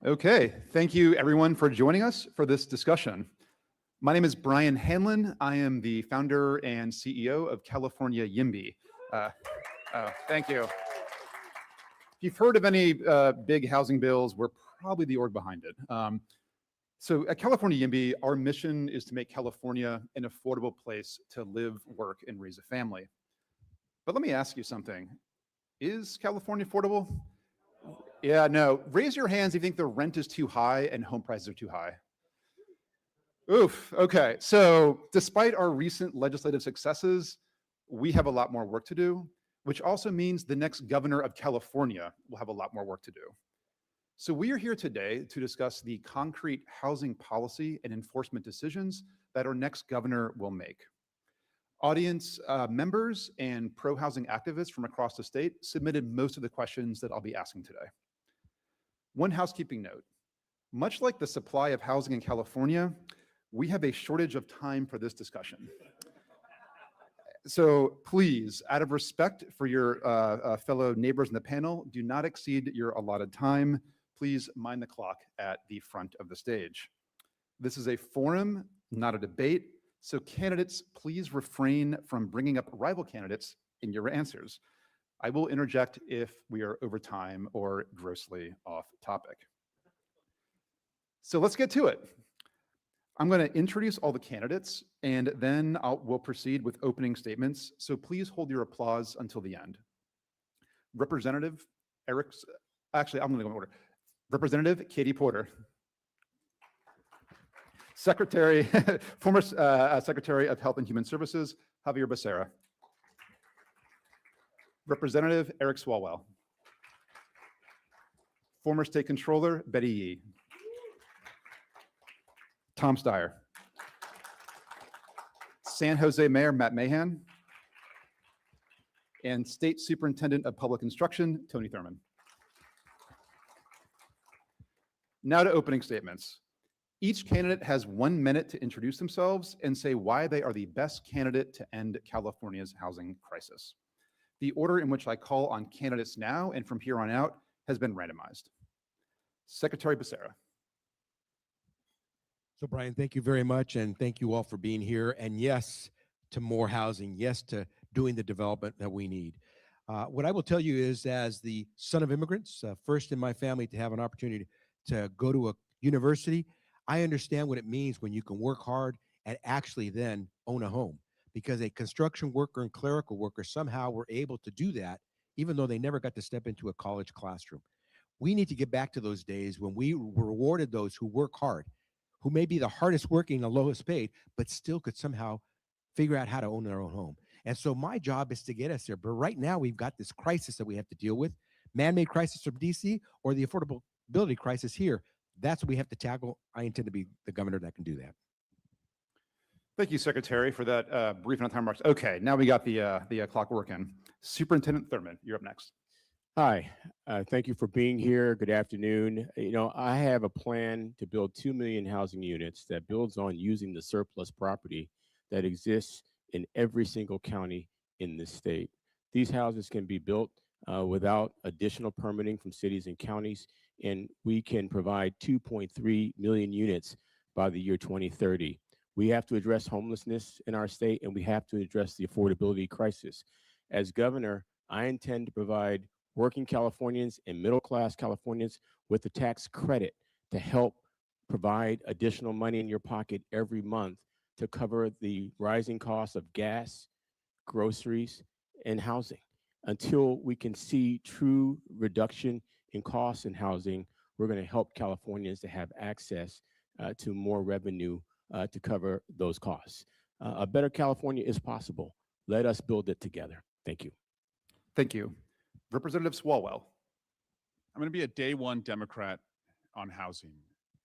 Okay, thank you everyone for joining us for this discussion. My name is Brian Hanlon. I am the founder and CEO of California YIMBY. Thank you. If you've heard of any big housing bills, we're probably the org behind it. So at California YIMBY, our mission is to make California an affordable place to live, work, and raise a family. But let me ask you something. Is California affordable? Yeah, no. Raise your hands if you think the rent is too high and home prices are too high. Oof, okay. So despite our recent legislative successes, we have a lot more work to do, which also means the next governor of California will have a lot more work to do. So we are here today to discuss the concrete housing policy and enforcement decisions that our next governor will make. Audience members and pro-housing activists from across the state submitted most of the questions that I'll be asking today. One housekeeping note, much like the supply of housing in California, we have a shortage of time for this discussion. So please, out of respect for your fellow neighbors in the panel, do not exceed your allotted time. Please mind the clock at the front of the stage. This is a forum, not a debate, so candidates, please refrain from bringing up rival candidates in your answers. I will interject if we are over time or grossly off topic. So let's get to it. I'm going to introduce all the candidates, and then we'll proceed with opening statements. So please hold your applause until the end. Representative Eric, actually, I'm going to go in order. Representative Katie Porter. Secretary, former Secretary of Health and Human Services, Javier Becerra. Representative Eric Swalwell. Former State Controller Betty Yee. Tom Steyer. San Jose Mayor Matt Mahan. And State Superintendent of Public Instruction Tony Thurman. Now to opening statements. Each candidate has 1 minute to introduce themselves and say why they are the best candidate to end California's housing crisis. The order in which I call on candidates now and from here on out has been randomized. Secretary Becerra. So Brian, thank you very much, and thank you all for being here. And yes to more housing, yes to doing the development that we need. What I will tell you is, as the son of immigrants, first in my family to have an opportunity to go to a university, I understand what it means when you can work hard and actually then own a home. Because a construction worker and clerical worker somehow were able to do that, even though they never got to step into a college classroom. We need to get back to those days when we rewarded those who work hard, who may be the hardest working and lowest paid, but still could somehow figure out how to own their own home. And so my job is to get us there. But right now we've got this crisis that we have to deal with, man-made crisis from DC or the affordability crisis here. That's what we have to tackle. I intend to be the governor that can do that. Thank you, Secretary, for that brief on time remarks. Okay, now we got the clock working. Superintendent Thurman, you're up next. Hi, thank you for being here. Good afternoon. You know, I have a plan to build 2 million housing units that builds on using the surplus property that exists in every single county in this state. These houses can be built without additional permitting from cities and counties, and we can provide 2.3 million units by the year 2030. We have to address homelessness in our state, and we have to address the affordability crisis. As governor, I intend to provide working Californians and middle-class Californians with a tax credit to help provide additional money in your pocket every month to cover the rising costs of gas, groceries, and housing. Until we can see true reduction in costs in housing, we're going to help Californians to have access to more revenue to cover those costs. A better California is possible. Let us build it together. Thank you. Thank you. Representative Swalwell. I'm going to be a day one Democrat on housing.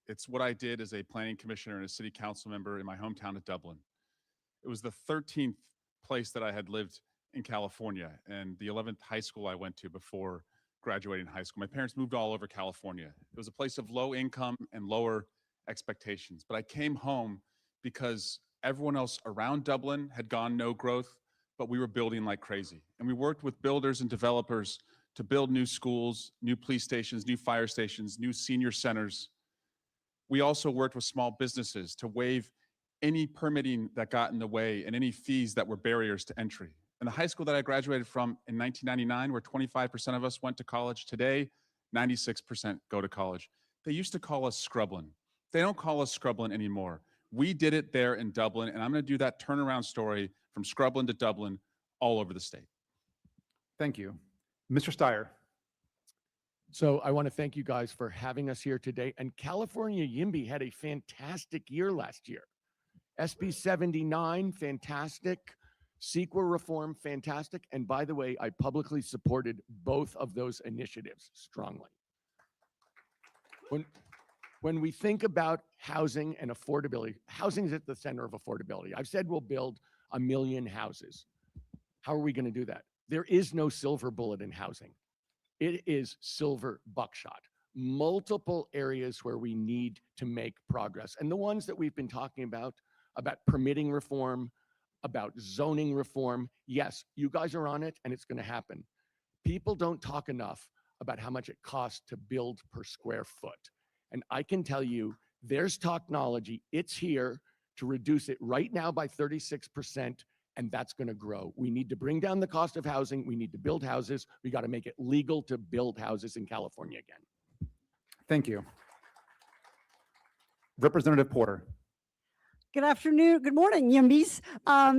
It's what I did as a planning commissioner and a city council member in my hometown of Dublin. It was the 13th place that I had lived in California and the 11th high school I went to before graduating high school. My parents moved all over California. It was a place of low income and lower expectations. But I came home because everyone else around Dublin had gone no growth, but we were building like crazy. And we worked with builders and developers to build new schools, new police stations, new fire stations, new senior centers. We also worked with small businesses to waive any permitting that got in the way and any fees that were barriers to entry. In the high school that I graduated from in 1999, where 25% of us went to college, today, 96% go to college. They used to call us Scrublin. They don't call us Scrublin anymore. We did it there in Dublin, and I'm going to do that turnaround story from Scrublin to Dublin all over the state. Thank you. Mr. Steyer. So I want to thank you guys for having us here today. And California YIMBY had a fantastic year last year. SB 79, fantastic. CEQA reform, fantastic. And by the way, I publicly supported both of those initiatives strongly. When we think about housing and affordability, housing is at the center of affordability. I've said we'll build 1 million houses. How are we going to do that? There is no silver bullet in housing. It is silver buckshot. Multiple areas where we need to make progress. And the ones that we've been talking about permitting reform, about zoning reform, yes, you guys are on it and it's going to happen. People don't talk enough about how much it costs to build per square foot. And I can tell you, there's technology, it's here to reduce it right now by 36%, and that's going to grow. We need to bring down the cost of housing. We need to build houses. We got to make it legal to build houses in California again. Thank you. Representative Porter. Good afternoon. Good morning, YIMBYs.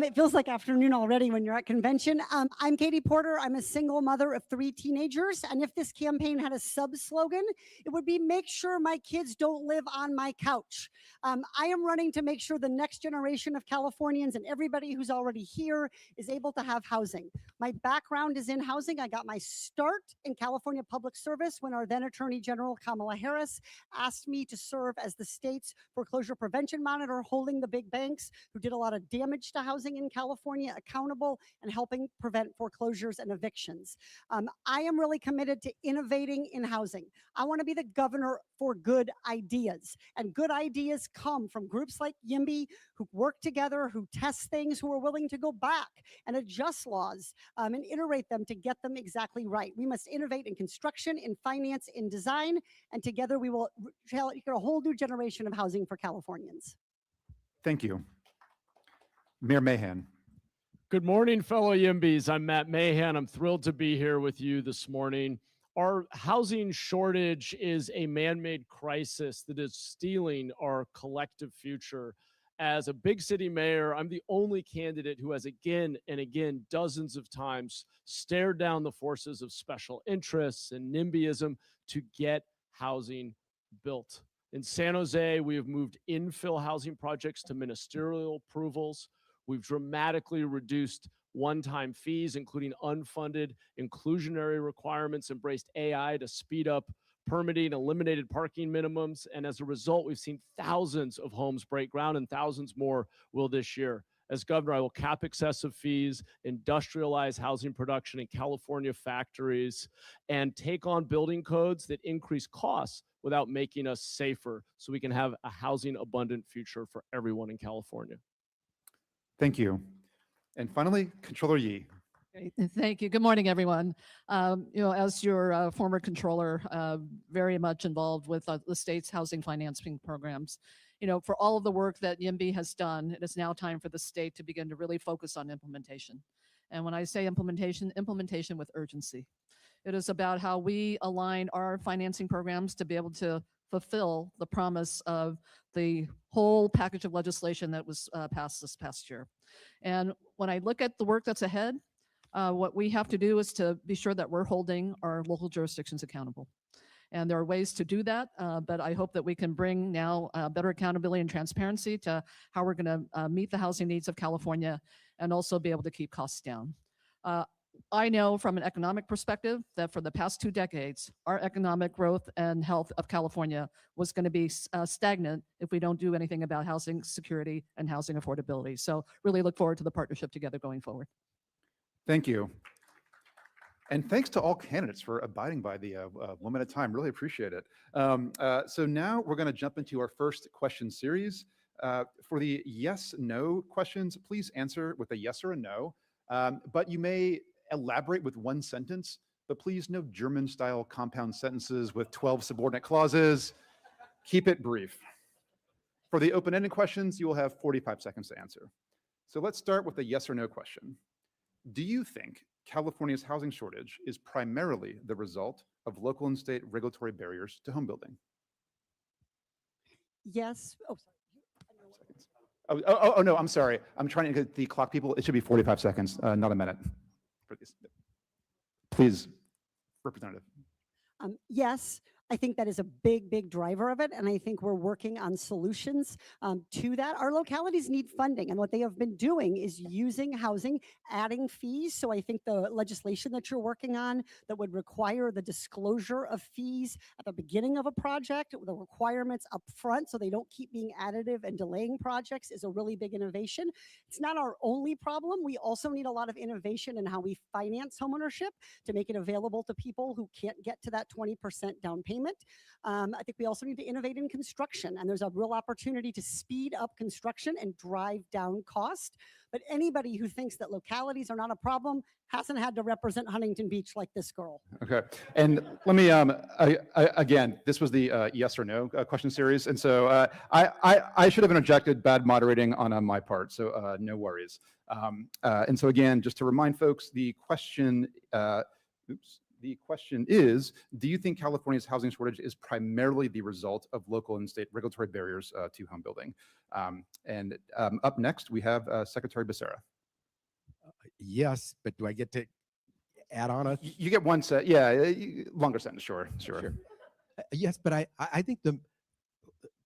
It feels like afternoon already when you're at convention. I'm Katie Porter. I'm a single mother of 3 teenagers. And if this campaign had a sub-slogan, it would be make sure my kids don't live on my couch. I am running to make sure the next generation of Californians and everybody who's already here is able to have housing. My background is in housing. I got my start in California Public Service when our then Attorney General Kamala Harris asked me to serve as the state's foreclosure prevention monitor, holding the big banks who did a lot of damage to housing in California accountable and helping prevent foreclosures and evictions. I am really committed to innovating in housing. I want to be the governor for good ideas, and good ideas come from groups like YIMBY who work together, who test things, who are willing to go back and adjust laws and iterate them to get them exactly right. We must innovate in construction, in finance, in design, and together we will create a whole new generation of housing for Californians. Thank you. Mayor Mahan. Good morning, fellow YIMBYs. I'm Matt Mahan. I'm thrilled to be here with you this morning. Our housing shortage is a man-made crisis that is stealing our collective future. As a big city mayor, I'm the only candidate who has again and again, dozens of times, stared down the forces of special interests and NIMBYism to get housing built. In San Jose, we have moved infill housing projects to ministerial approvals. We've dramatically reduced one-time fees, including unfunded inclusionary requirements, embraced AI to speed up permitting, eliminated parking minimums, and as a result, we've seen thousands of homes break ground and thousands more will this year. As governor, I will cap excessive fees, industrialize housing production in California factories, and take on building codes that increase costs without making us safer so we can have a housing abundant future for everyone in California. Thank you. And finally, Controller Yee. Thank you. Good morning, everyone. As your former controller, very much involved with the state's housing financing programs. For all of the work that YIMBY has done, it is now time for the state to begin to really focus on implementation. And when I say implementation with urgency. It is about how we align our financing programs to be able to fulfill the promise of the whole package of legislation that was passed this past year. And when I look at the work that's ahead, what we have to do is to be sure that we're holding our local jurisdictions accountable. And there are ways to do that, but I hope that we can bring now better accountability and transparency to how we're going to meet the housing needs of California and also be able to keep costs down. I know from an economic perspective that for the past 2 decades, our economic growth and health of California was going to be stagnant if we don't do anything about housing security and housing affordability. So really look forward to the partnership together going forward. Thank you. And thanks to all candidates for abiding by the 1 minute time. Really appreciate it. So now we're going to jump into our first question series. For the yes/no questions, please answer with a yes or a no. But you may elaborate with 1 sentence but please no German-style compound sentences with 12 subordinate clauses. Keep it brief. For the open-ended questions, you will have 45 seconds to answer. So let's start with a yes or no question. Do you think California's housing shortage is primarily the result of local and state regulatory barriers to home building? Yes. Oh, No, I'm sorry. I'm trying to get the clock people. It should be 45 seconds, not a minute. For these. Please, Representative. yes, I think that is a big, big driver of it. And I think we're working on solutions to that. Our localities need funding. And what they have been doing is using housing, adding fees. So I think the legislation that you're working on that would require the disclosure of fees at the beginning of a project, the requirements up front so they don't keep being additive and delaying projects is a really big innovation. It's not our only problem. We also need a lot of innovation in how we finance homeownership to make it available to people who can't get to that 20% down payment. I think we also need to innovate in construction, and there's a real opportunity to speed up construction and drive down cost. But anybody who thinks that localities are not a problem hasn't had to represent Huntington Beach like this girl. Okay, and let me again, this was the yes or no question series, and so I should have interjected bad moderating on my part, so no worries. And so again, just to remind folks, the question. The question is, do you think California's housing shortage is primarily the result of local and state regulatory barriers to home building? And up next, we have Secretary Becerra. Yes, but do I get to add on a? You get one set, yeah, longer sentence, sure. Yes, but I think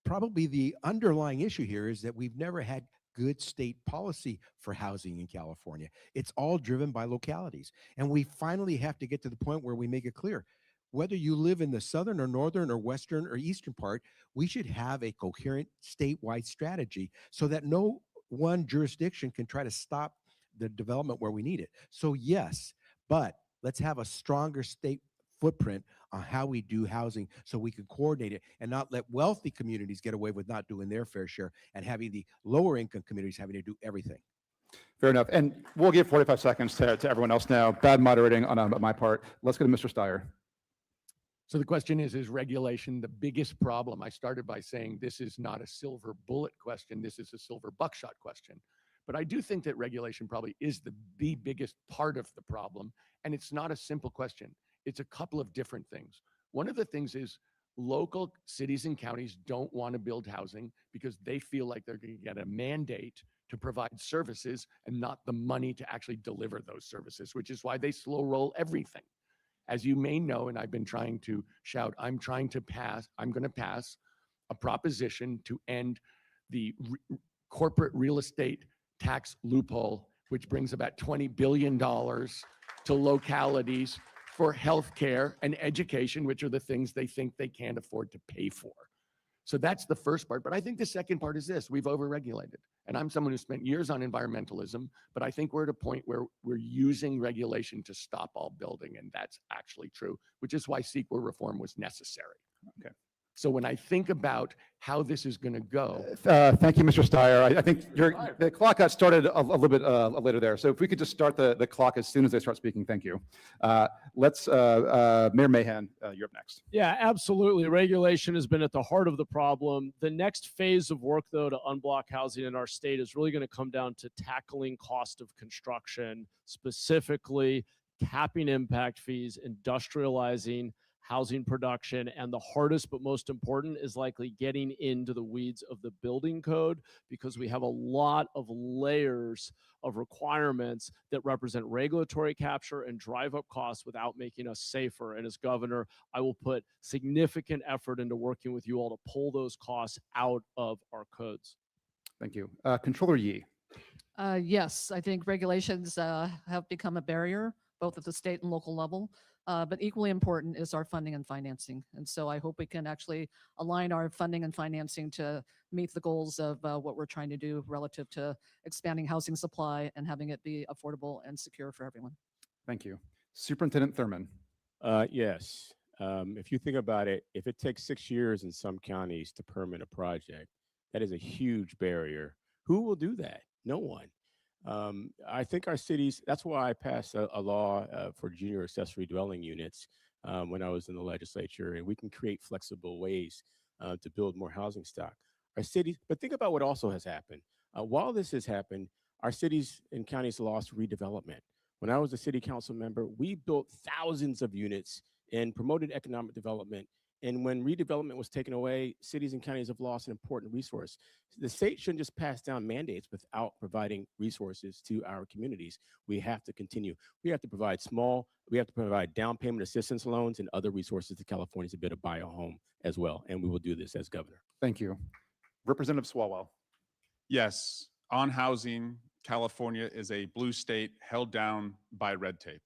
probably the underlying issue here is that we've never had good state policy for housing in California. It's all driven by localities. And we finally have to get to the point where we make it clear, whether you live in the southern or northern or western or eastern part, we should have a coherent statewide strategy so that no one jurisdiction can try to stop the development where we need it. So yes, but let's have a stronger state footprint on how we do housing so we can coordinate it and not let wealthy communities get away with not doing their fair share and having the lower income communities having to do everything. Fair enough. And we'll give 45 seconds to everyone else now. Bad moderating on my part. Let's go to Mr. Steyer. So the question is regulation the biggest problem? I started by saying this is not a silver bullet question. This is a silver buckshot question. But I do think that regulation probably is the biggest part of the problem. And it's not a simple question. It's a couple of different things. One of the things is local cities and counties don't want to build housing because they feel like they're going to get a mandate to provide services and not the money to actually deliver those services, which is why they slow roll everything. As you may know, and I've been trying to shout, I'm going to pass a proposition to end the corporate real estate tax loophole, which brings about $20 billion to localities for healthcare and education, which are the things they think they can't afford to pay for. So that's the first part. But I think the second part is this: we've overregulated. And I'm someone who spent years on environmentalism, but I think we're at a point where we're using regulation to stop all building. And that's actually true, which is why CEQA reform was necessary. Okay. So when I think about how this is going to go. Thank you, Mr. Steyer. I think the clock got started a little bit later there. So if we could just start the clock as soon as they start speaking, thank you. Let's, Mayor Mahan, you're up next. Yeah, absolutely. Regulation has been at the heart of the problem. The next phase of work, though, to unblock housing in our state is really going to come down to tackling cost of construction, specifically capping impact fees, industrializing housing production, and the hardest but most important is likely getting into the weeds of the building code, because we have a lot of layers of requirements that represent regulatory capture and drive up costs without making us safer. And as governor, I will put significant effort into working with you all to pull those costs out of our codes. Thank you. Controller Yee. Yes, I think regulations have become a barrier, both at the state and local level. But equally important is our funding and financing. And so I hope we can actually align our funding and financing to meet the goals of what we're trying to do relative to expanding housing supply and having it be affordable and secure for everyone. Thank you. Superintendent Thurman. Yes. If you think about it, if it takes 6 years in some counties to permit a project, that is a huge barrier. Who will do that? No one. I think our cities, that's why I passed a law for junior accessory dwelling units when I was in the legislature, and we can create flexible ways to build more housing stock. Our cities, but think about what also has happened. While this has happened, our cities and counties lost redevelopment. When I was a city council member, we built thousands of units and promoted economic development. And when redevelopment was taken away, cities and counties have lost an important resource. The state shouldn't just pass down mandates without providing resources to our communities. We have to continue. We have to provide down payment assistance loans and other resources to Californians to be able to buy a home as well. And we will do this as governor. Thank you. Representative Swalwell. Yes, on housing, California is a blue state held down by red tape.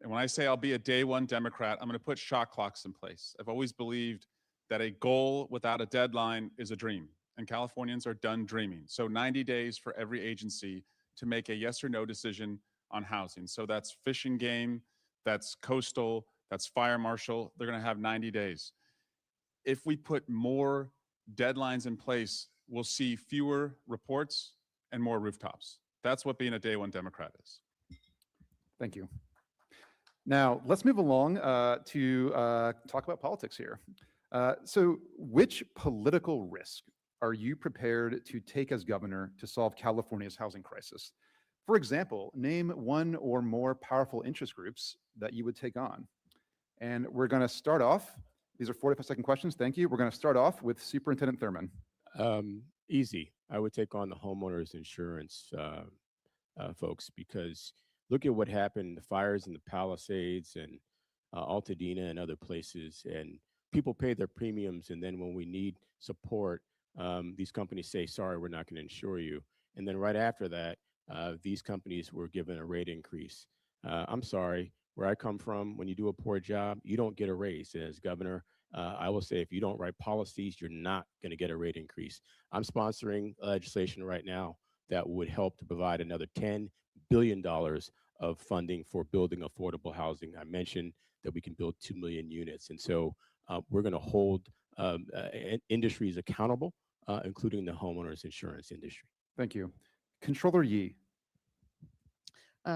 And when I say I'll be a day one Democrat, I'm going to put shot clocks in place. I've always believed that a goal without a deadline is a dream, and Californians are done dreaming. So 90 days for every agency to make a yes or no decision on housing. So that's Fish and Game, that's Coastal, that's Fire Marshal. They're going to have 90 days. If we put more deadlines in place, we'll see fewer reports and more rooftops. That's what being a day one Democrat is. Thank you. Now, let's move along to talk about politics here. So which political risk are you prepared to take as governor to solve California's housing crisis? For example, name one or more powerful interest groups that you would take on. And we're going to start off. These are 45-second questions. Thank you. We're going to start off with Superintendent Thurman. Easy. I would take on the homeowners insurance folks, because look at what happened, the fires in the Palisades and Altadena and other places, and people pay their premiums, and then when we need support, these companies say, sorry, we're not going to insure you. And then right after that, these companies were given a rate increase. I'm sorry, where I come from, when you do a poor job, you don't get a raise. As governor, I will say, if you don't write policies, you're not going to get a rate increase. I'm sponsoring legislation right now that would help to provide another $10 billion of funding for building affordable housing. I mentioned that we can build 2 million units. And so we're going to hold industries accountable, including the homeowners insurance industry. Thank you. Controller Yee.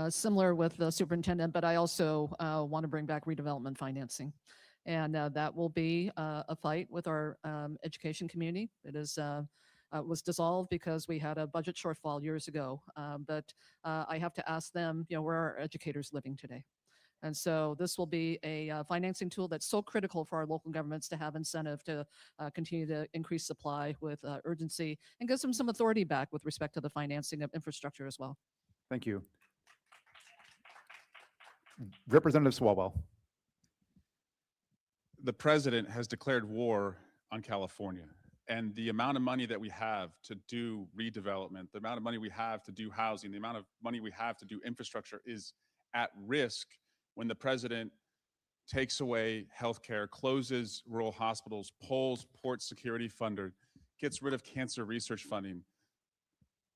Similar with the superintendent, but I also want to bring back redevelopment financing. And that will be a fight with our education community. It is was dissolved because we had a budget shortfall years ago. But I have to ask them, where are our educators living today? And so this will be a financing tool that's so critical for our local governments to have incentive to continue to increase supply with urgency, and gives them some authority back with respect to the financing of infrastructure as well. Thank you. Representative Swalwell. The president has declared war on California, and the amount of money that we have to do redevelopment, the amount of money we have to do housing, the amount of money we have to do infrastructure is at risk when the president takes away healthcare, closes rural hospitals, pulls port security funding, gets rid of cancer research funding.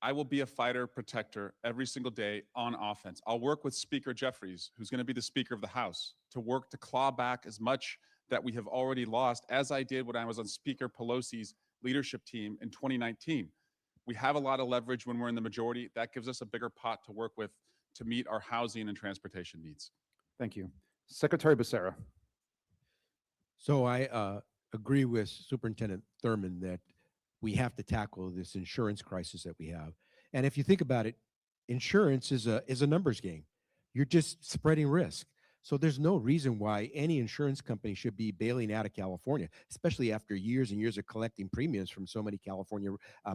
I will be a fighter protector every single day on offense. I'll work with Speaker Jeffries, who's going to be the Speaker of the House, to work to claw back as much that we have already lost, as I did when I was on Speaker Pelosi's leadership team in 2019. We have a lot of leverage when we're in the majority. That gives us a bigger pot to work with to meet our housing and transportation needs. Thank you. Secretary Becerra. So I agree with Superintendent Thurman that we have to tackle this insurance crisis that we have. And if you think about it, insurance is a numbers game. You're just spreading risk. So there's no reason why any insurance company should be bailing out of California, especially after years and years of collecting premiums from so many California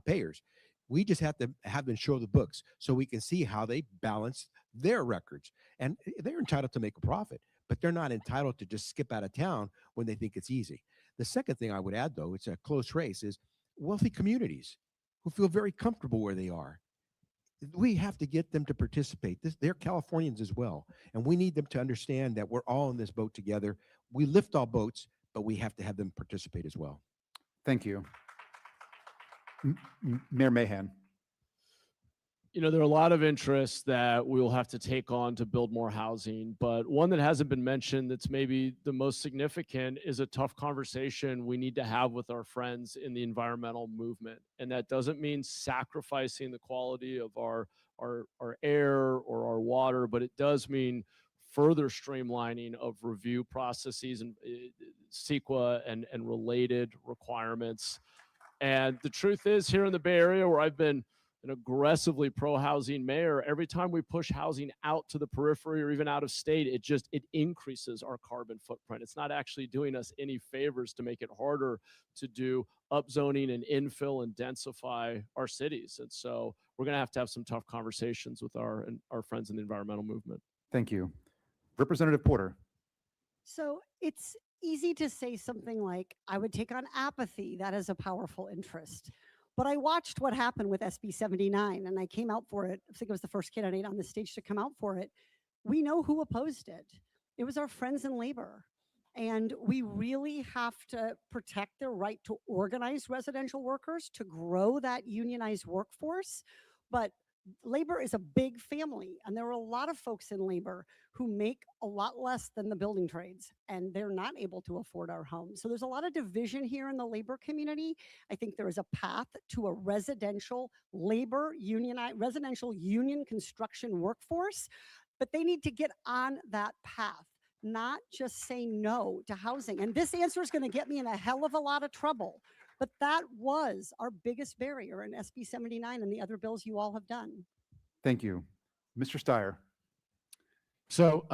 payers. We just have to have them show the books so we can see how they balance their records. And they're entitled to make a profit, but they're not entitled to just skip out of town when they think it's easy. The second thing I would add, though, it's a close race, is wealthy communities who feel very comfortable where they are. We have to get them to participate. They're Californians as well. And we need them to understand that we're all in this boat together. We lift all boats, but we have to have them participate as well. Thank you. Mayor Mahan. There are a lot of interests that we will have to take on to build more housing, but one that hasn't been mentioned that's maybe the most significant is a tough conversation we need to have with our friends in the environmental movement. And that doesn't mean sacrificing the quality of our air or our water, but it does mean further streamlining of review processes and CEQA and related requirements. And the truth is, here in the Bay Area, where I've been an aggressively pro-housing mayor, every time we push housing out to the periphery or even out of state, it increases our carbon footprint. It's not actually doing us any favors to make it harder to do upzoning and infill and densify our cities. And so we're going to have some tough conversations with our friends in the environmental movement. Thank you. Representative Porter. So it's easy to say something like, I would take on apathy. That is a powerful interest. But I watched what happened with SB 79 and I came out for it. I think it was the first candidate on the stage to come out for it. We know who opposed it. It was our friends in labor. And we really have to protect their right to organize residential workers, to grow that unionized workforce. But labor is a big family, and there are a lot of folks in labor who make a lot less than the building trades, and they're not able to afford our homes. So there's a lot of division here in the labor community. I think there is a path to a residential union construction workforce, but they need to get on that path, not just say no to housing. And this answer is going to get me in a hell of a lot of trouble. But that was our biggest barrier in SB 79 and the other bills you all have done. Thank you. Mr. Steyer. So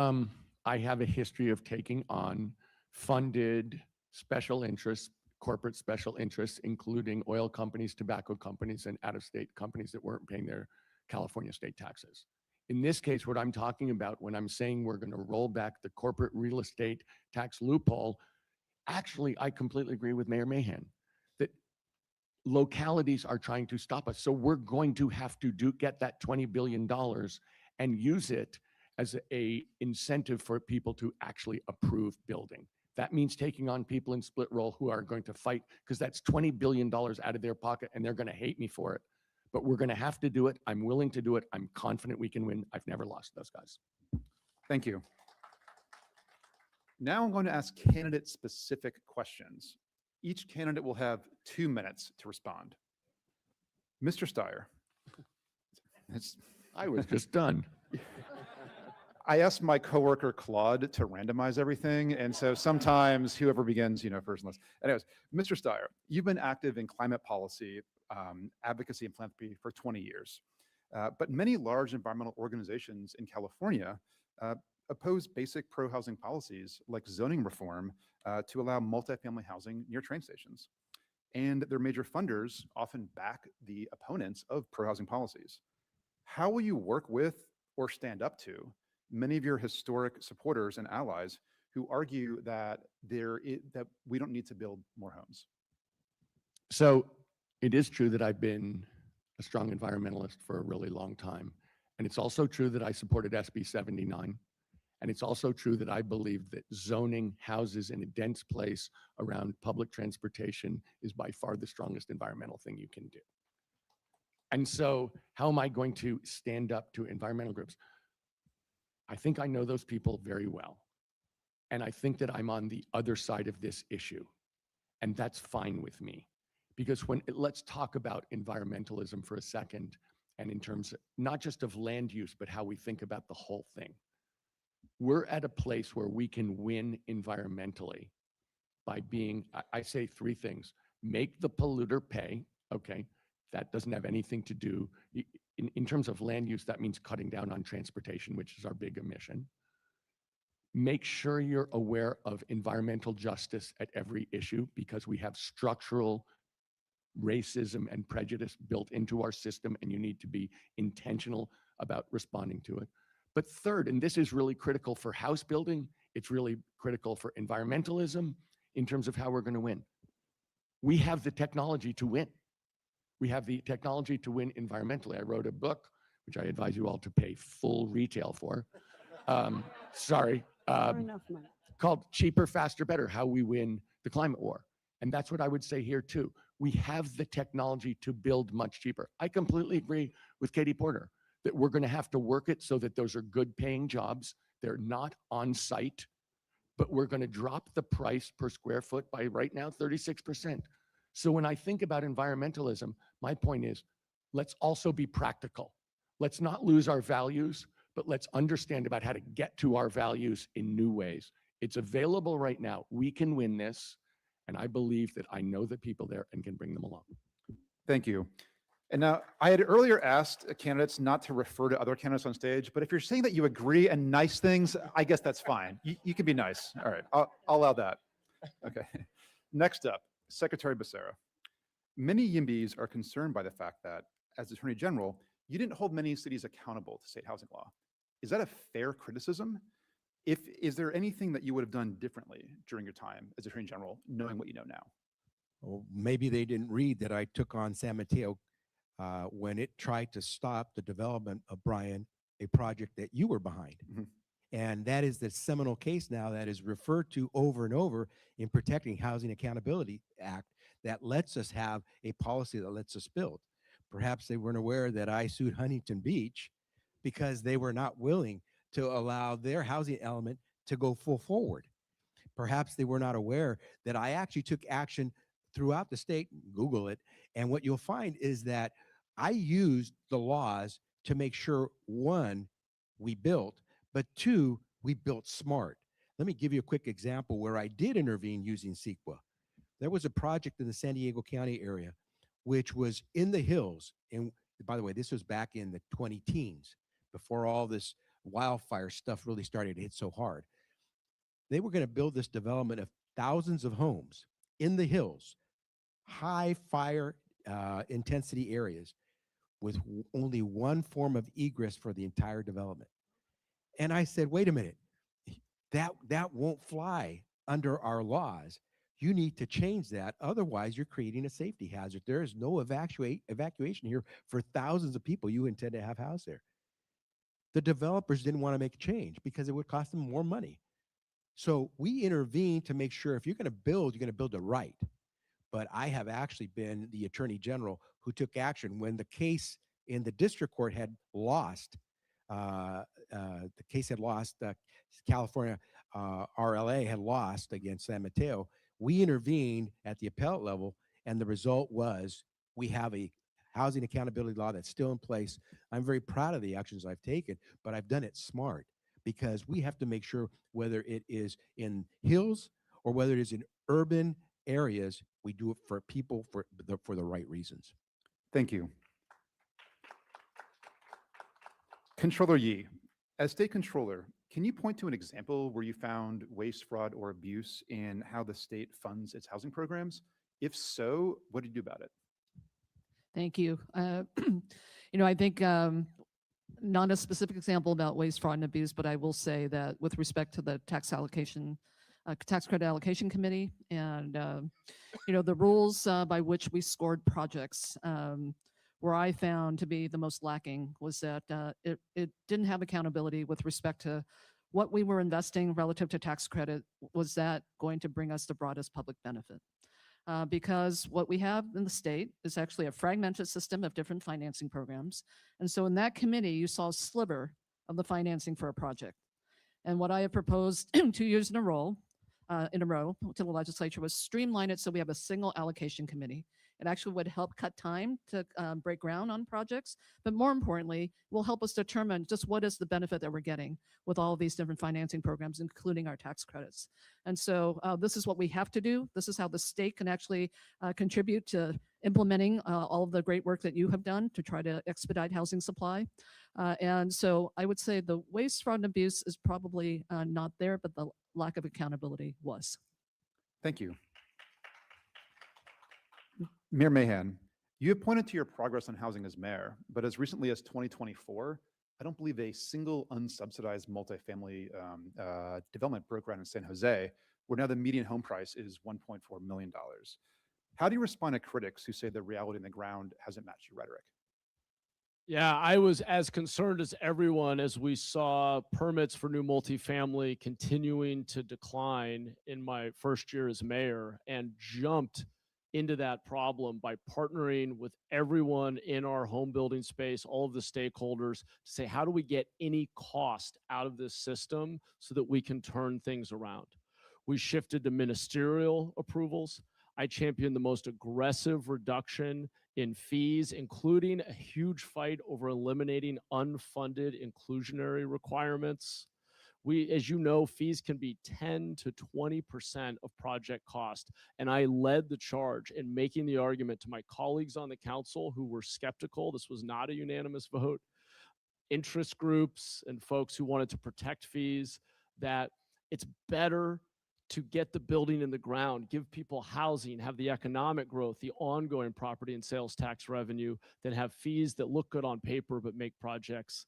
I have a history of taking on funded special interests, corporate special interests, including oil companies, tobacco companies, and out-of-state companies that weren't paying their California state taxes. In this case, what I'm talking about when I'm saying we're going to roll back the corporate real estate tax loophole, actually, I completely agree with Mayor Mahan that localities are trying to stop us. So we're going to have to get that $20 billion and use it as a incentive for people to actually approve building. That means taking on people in split roll who are going to fight, because that's $20 billion out of their pocket and they're going to hate me for it. But we're going to have to do it. I'm willing to do it. I'm confident we can win. I've never lost those guys. Thank you. Now I'm going to ask candidate-specific questions. Each candidate will have 2 minutes to respond. Mr. Steyer. I was just done. I asked my coworker Claude to randomize everything, and so sometimes whoever begins, first and last. Anyways, Mr. Steyer, you've been active in climate policy, advocacy, and philanthropy for 20 years. But many large environmental organizations in California oppose basic pro-housing policies like zoning reform to allow multifamily housing near train stations. And their major funders often back the opponents of pro-housing policies. How will you work with or stand up to many of your historic supporters and allies who argue that that we don't need to build more homes? So it is true that I've been a strong environmentalist for a really long time. And it's also true that I supported SB 79. And it's also true that I believe that zoning houses in a dense place around public transportation is by far the strongest environmental thing you can do. And so how am I going to stand up to environmental groups? I think I know those people very well. And I think that I'm on the other side of this issue. And that's fine with me. Because let's talk about environmentalism for a second, and in terms of not just of land use, but how we think about the whole thing. We're at a place where we can win environmentally by being, I say 3 things. Make the polluter pay, okay? That doesn't have anything to do, in terms of land use, that means cutting down on transportation, which is our big emission. Make sure you're aware of environmental justice at every issue, because we have structural racism and prejudice built into our system, and you need to be intentional about responding to it. But third, and this is really critical for house building, it's really critical for environmentalism in terms of how we're going to win. We have the technology to win. We have the technology to win environmentally. I wrote a book, which I advise you all to pay full retail for. Called Cheaper, Faster, Better, How We Win the Climate War. And that's what I would say here too. We have the technology to build much cheaper. I completely agree with Katie Porter that we're going to have to work it so that those are good paying jobs. They're not on site, but we're going to drop the price per square foot by right now 36%. So when I think about environmentalism, my point is, let's also be practical. Let's not lose our values, but let's understand about how to get to our values in new ways. It's available right now. We can win this. And I believe that I know the people there and can bring them along. Thank you. And now I had earlier asked candidates not to refer to other candidates on stage, but if you're saying that you agree and nice things, I guess that's fine. You can be nice. All right, I'll allow that. Okay. Next up, Secretary Becerra. Many YIMBYs are concerned by the fact that, as Attorney General, you didn't hold many cities accountable to state housing law. Is that a fair criticism? Is there anything that you would have done differently during your time as Attorney General, knowing what you know now? Well, maybe they didn't read that I took on San Mateo when it tried to stop the development of Brian, a project that you were behind. Mhm. And that is the seminal case now that is referred to over and over in Protecting Housing Accountability Act that lets us have a policy that lets us build. Perhaps they weren't aware that I sued Huntington Beach because they were not willing to allow their housing element to go full forward. Perhaps they were not aware that I actually took action throughout the state. Google it. And what you'll find is that I used the laws to make sure, one, we built, but two, we built smart. Let me give you a quick example where I did intervene using CEQA. There was a project in the San Diego County area, which was in the hills. And by the way, this was back in the 2010s, before all this wildfire stuff really started to hit so hard. They were going to build this development of thousands of homes in the hills, high fire intensity areas with only one form of egress for the entire development. And I said, wait a minute, that won't fly under our laws. You need to change that. Otherwise, you're creating a safety hazard. There is no evacuation here for thousands of people you intend to have housed there. The developers didn't want to make a change because it would cost them more money. So we intervened to make sure if you're going to build, you're going to build it right. But I have actually been the Attorney General who took action when the case in the district court had lost. The case had lost. California RLA had lost against San Mateo. We intervened at the appellate level, and the result was we have a housing accountability law that's still in place. I'm very proud of the actions I've taken, but I've done it smart because we have to make sure whether it is in hills or whether it is in urban areas, we do it for people for the right reasons. Thank you. Controller Yee, as state controller, can you point to an example where you found waste, fraud, or abuse in how the state funds its housing programs? If so, what did you do about it? Thank you. I think not a specific example about waste, fraud, and abuse, but I will say that with respect to the tax credit allocation committee and the rules by which we scored projects, where I found to be the most lacking was that it didn't have accountability with respect to what we were investing relative to tax credit. Was that going to bring us the broadest public benefit? Because what we have in the state is actually a fragmented system of different financing programs. And so in that committee, you saw a sliver of the financing for a project. And what I have proposed 2 years in a row to the legislature was streamline it so we have a single allocation committee. It actually would help cut time to break ground on projects, but more importantly, will help us determine just what is the benefit that we're getting with all of these different financing programs, including our tax credits. And so this is what we have to do. This is how the state can actually contribute to implementing all of the great work that you have done to try to expedite housing supply. And so I would say the waste, fraud, and abuse is probably not there, but the lack of accountability was. Thank you. Mayor Mahan, you have pointed to your progress on housing as mayor, but as recently as 2024, I don't believe a single unsubsidized multifamily development broke ground in San Jose, where now the median home price is $1.4 million. How do you respond to critics who say the reality on the ground hasn't matched your rhetoric? Yeah, I was as concerned as everyone as we saw permits for new multifamily continuing to decline in my first year as mayor, and jumped into that problem by partnering with everyone in our home building space, all of the stakeholders, to say, how do we get any cost out of this system so that we can turn things around? We shifted to ministerial approvals. I championed the most aggressive reduction in fees, including a huge fight over eliminating unfunded inclusionary requirements. As you know, fees can be 10 to 20% of project cost. And I led the charge in making the argument to my colleagues on the council who were skeptical. This was not a unanimous vote. Interest groups and folks who wanted to protect fees, that it's better to get the building in the ground, give people housing, have the economic growth, the ongoing property and sales tax revenue, than have fees that look good on paper but make projects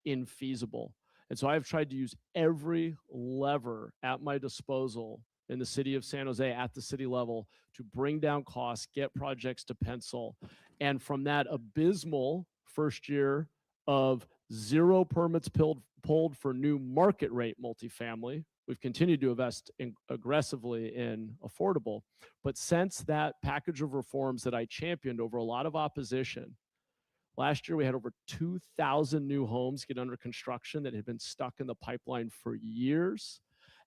infeasible. And so I've tried to use every lever at my disposal in the city of San Jose at the city level to bring down costs, get projects to pencil. And from that abysmal first year of 0 permits pulled for new market rate multifamily, we've continued to invest aggressively in affordable. But since that package of reforms that I championed over a lot of opposition, last year we had over 2,000 new homes get under construction that had been stuck in the pipeline for years.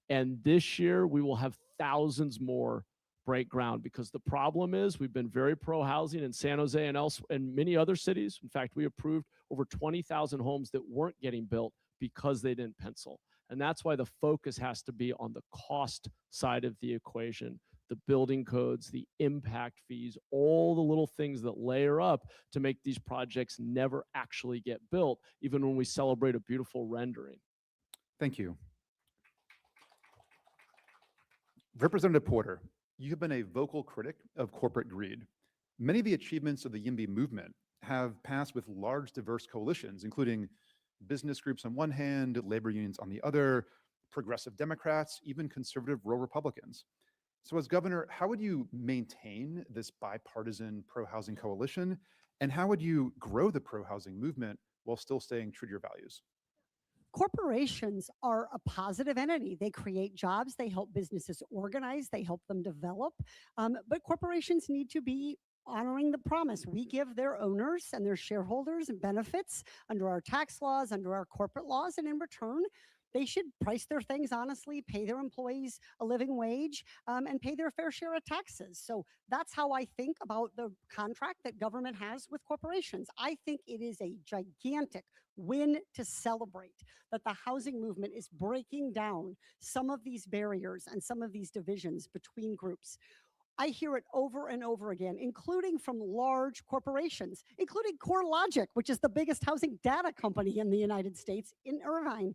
And this year we will have thousands more break ground, because the problem is we've been very pro-housing in San Jose and many other cities. In fact, we approved over 20,000 homes that weren't getting built because they didn't pencil. And that's why the focus has to be on the cost side of the equation, the building codes, the impact fees, all the little things that layer up to make these projects never actually get built, even when we celebrate a beautiful rendering. Thank you. Representative Porter, you have been a vocal critic of corporate greed. Many of the achievements of the YIMBY movement have passed with large, diverse coalitions, including business groups on one hand, labor unions on the other, progressive Democrats, even conservative rural Republicans. So as governor, how would you maintain this bipartisan pro-housing coalition? And how would you grow the pro-housing movement while still staying true to your values? Corporations are a positive entity. They create jobs, they help businesses organize, they help them develop. But corporations need to be honoring the promise. We give their owners and their shareholders benefits under our tax laws, under our corporate laws, and in return, they should price their things honestly, pay their employees a living wage, and pay their fair share of taxes. So that's how I think about the contract that government has with corporations. I think it is a gigantic win to celebrate that the housing movement is breaking down some of these barriers and some of these divisions between groups. I hear it over and over again, including from large corporations, including CoreLogic, which is the biggest housing data company in the United States in Irvine.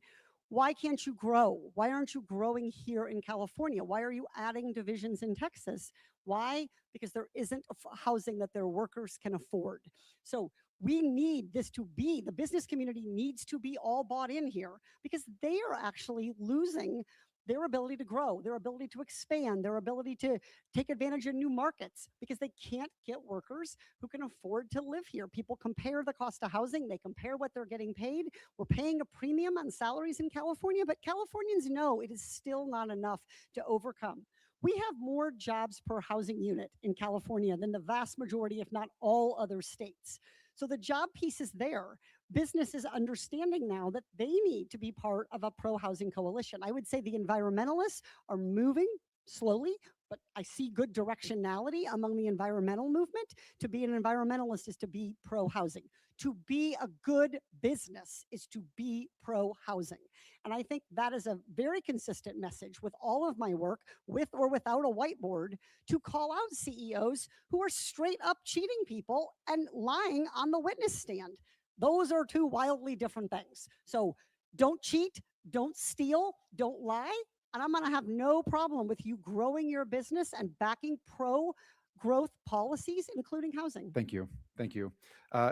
Why can't you grow? Why aren't you growing here in California? Why are you adding divisions in Texas? Why? Because there isn't housing that their workers can afford. So we need this to be, the business community needs to be all bought in here, because they are actually losing their ability to grow, their ability to expand, their ability to take advantage of new markets, because they can't get workers who can afford to live here. People compare the cost of housing, they compare what they're getting paid. We're paying a premium on salaries in California, but Californians know it is still not enough to overcome. We have more jobs per housing unit in California than the vast majority, if not all, other states. So the job piece is there. Businesses understanding now that they need to be part of a pro-housing coalition. I would say the environmentalists are moving slowly, but I see good directionality among the environmental movement. To be an environmentalist is to be pro-housing. To be a good business is to be pro-housing. And I think that is a very consistent message with all of my work, with or without a whiteboard, to call out CEOs who are straight up cheating people and lying on the witness stand. Those are two wildly different things. So don't cheat, don't steal, don't lie, and I'm gonna have no problem with you growing your business and backing pro-growth policies, including housing. Thank you. Thank you.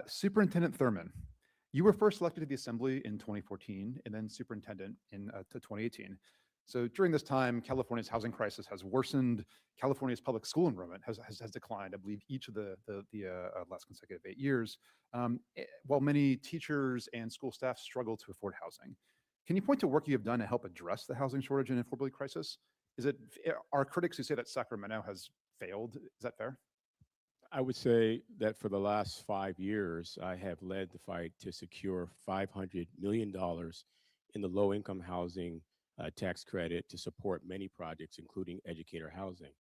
Superintendent Thurman, you were first elected to the Assembly in 2014 and then superintendent in to 2018. So during this time, California's housing crisis has worsened. California's public school enrollment has declined, I believe, each of the last consecutive 8 years, while many teachers and school staff struggle to afford housing. Can you point to work you have done to help address the housing shortage and affordability crisis? Are critics who say that Sacramento has failed, is that fair? I would say that for the last 5 years, I have led the fight to secure $500 million in the low income housing tax credit to support many projects, including educator housing.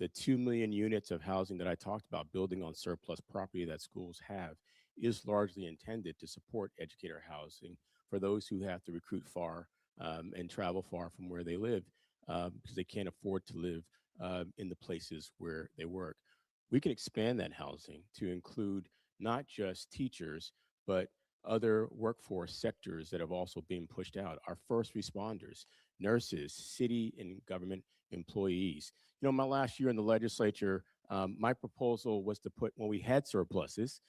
The 2 million units of housing that I talked about building on surplus property that schools have is largely intended to support educator housing for those who have to recruit far and travel far from where they live because they can't afford to live in the places where they work. We can expand that housing to include not just teachers, but other workforce sectors that have also been pushed out. Our first responders, nurses, city and government employees. You know, my last year in the legislature, my proposal was to put, when we had surpluses,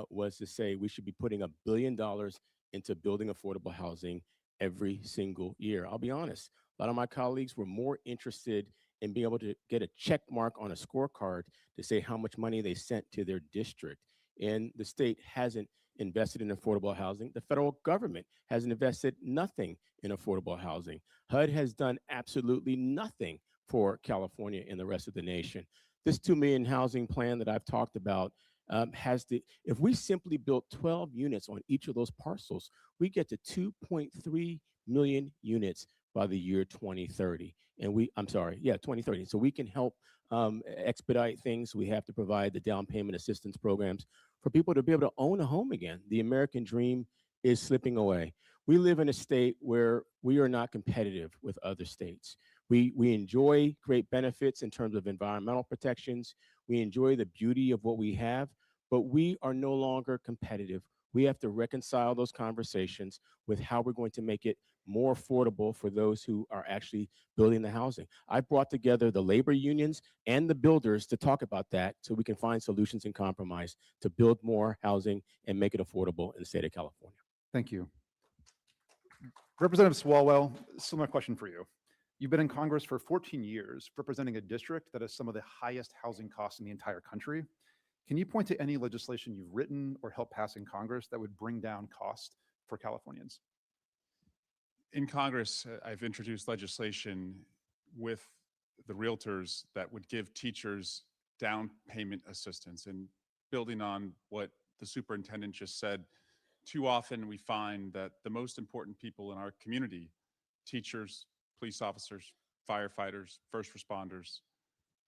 was to say we should be putting $1 billion into building affordable housing every single year. I'll be honest, a lot of my colleagues were more interested in being able to get a check mark on a scorecard to say how much money they sent to their district. And the state hasn't invested in affordable housing. The federal government hasn't invested nothing in affordable housing. HUD has done absolutely nothing for California and the rest of the nation. This 2 million housing plan that I've talked about if we simply built 12 units on each of those parcels, we get to 2.3 million units by the year 2030. And 2030. So we can help expedite things. We have to provide the down payment assistance programs for people to be able to own a home again. The American dream is slipping away. We live in a state where we are not competitive with other states. We enjoy great benefits in terms of environmental protections. We enjoy the beauty of what we have, but we are no longer competitive. We have to reconcile those conversations with how we're going to make it more affordable for those who are actually building the housing. I brought together the labor unions and the builders to talk about that so we can find solutions and compromise to build more housing and make it affordable in the state of California. Thank you. Representative Swalwell, similar question for you. You've been in Congress for 14 years, representing a district that has some of the highest housing costs in the entire country. Can you point to any legislation you've written or helped pass in Congress that would bring down cost for Californians? In Congress, I've introduced legislation with the realtors that would give teachers down payment assistance. And building on what the superintendent just said, too often we find that the most important people in our community, teachers, police officers, firefighters, first responders,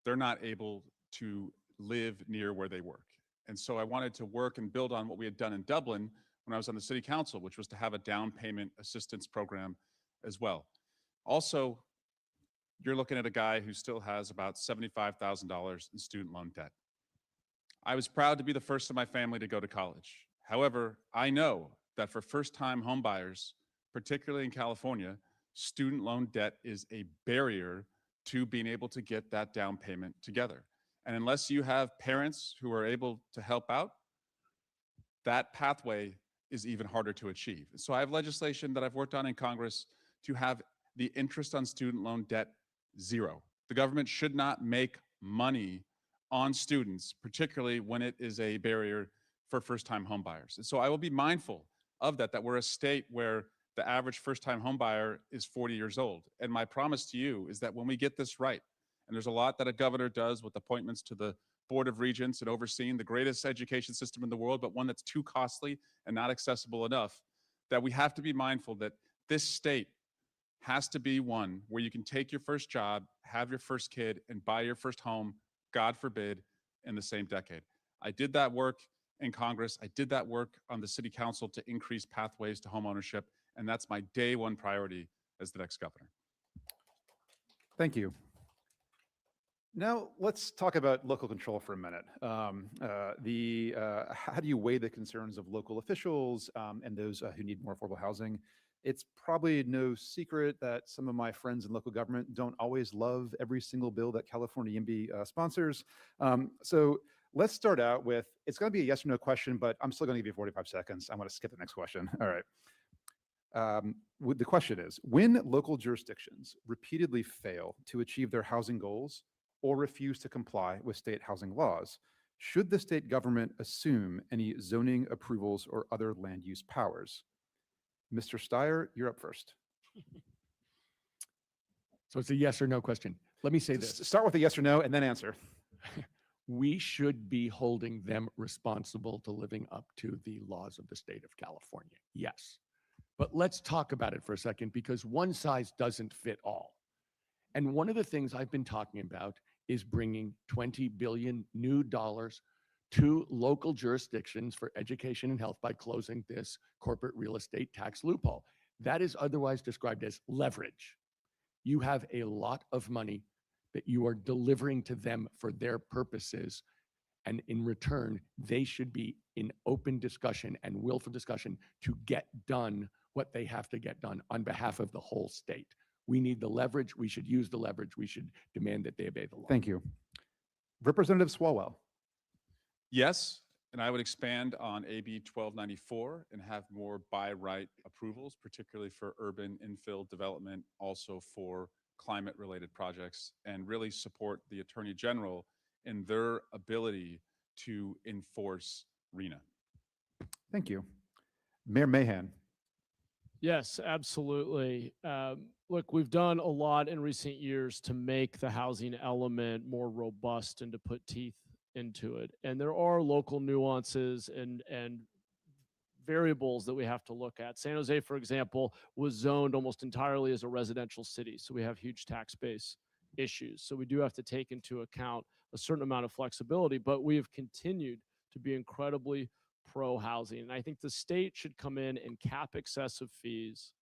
they're not able to live near where they work. And so I wanted to work and build on what we had done in Dublin when I was on the city council, which was to have a down payment assistance program as well. Also, you're looking at a guy who still has about $75,000 in student loan debt. I was proud to be the first in my family to go to college. However, I know that for first-time homebuyers, particularly in California, student loan debt is a barrier to being able to get that down payment together. And unless you have parents who are able to help out, that pathway is even harder to achieve. So I have legislation that I've worked on in Congress to have the interest on student loan debt zero. The government should not make money on students, particularly when it is a barrier for first-time homebuyers. And so I will be mindful of that we're a state where the average first-time homebuyer is 40 years old. And my promise to you is that when we get this right, and there's a lot that a governor does with appointments to the Board of Regents and overseeing the greatest education system in the world, but one that's too costly and not accessible enough, that we have to be mindful that this state has to be one where you can take your first job, have your first kid, and buy your first home, God forbid, in the same decade. I did that work in Congress. I did that work on the city council to increase pathways to home ownership, and that's my day one priority as the next governor. Thank you. Now let's talk about local control for a minute. How do you weigh the concerns of local officials and those who need more affordable housing? It's probably no secret that some of my friends in local government don't always love every single bill that California YIMBY sponsors. So let's start out with, it's going to be a yes or no question, but I'm still going to give you 45 seconds. I'm going to skip the next question. All right. The question is, when local jurisdictions repeatedly fail to achieve their housing goals or refuse to comply with state housing laws, should the state government assume any zoning approvals or other land use powers? Mr. Steyer, you're up first. So it's a yes or no question. Let me say this. Start with a yes or no and then answer. we should be holding them responsible to living up to the laws of the state of California. Yes. But let's talk about it for a second, because one size doesn't fit all. And one of the things I've been talking about is bringing $20 billion new dollars to local jurisdictions for education and health by closing this corporate real estate tax loophole. That is otherwise described as leverage. You have a lot of money that you are delivering to them for their purposes. And in return, they should be in open discussion and willful discussion to get done what they have to get done on behalf of the whole state. We need the leverage. We should use the leverage. We should demand that they obey the law. Thank you. Representative Swalwell. Yes, and I would expand on AB 1294 and have more by right approvals, particularly for urban infill development, also for climate-related projects, and really support the Attorney General in their ability to enforce RENA. Thank you. Mayor Mahan. Yes, absolutely. Look, we've done a lot in recent years to make the housing element more robust and to put teeth into it. And there are local nuances and variables that we have to look at. San Jose, for example, was zoned almost entirely as a residential city. So we have huge tax base issues. So we do have to take into account a certain amount of flexibility, but we have continued to be incredibly pro-housing. And I think the state should come in and cap excessive fees,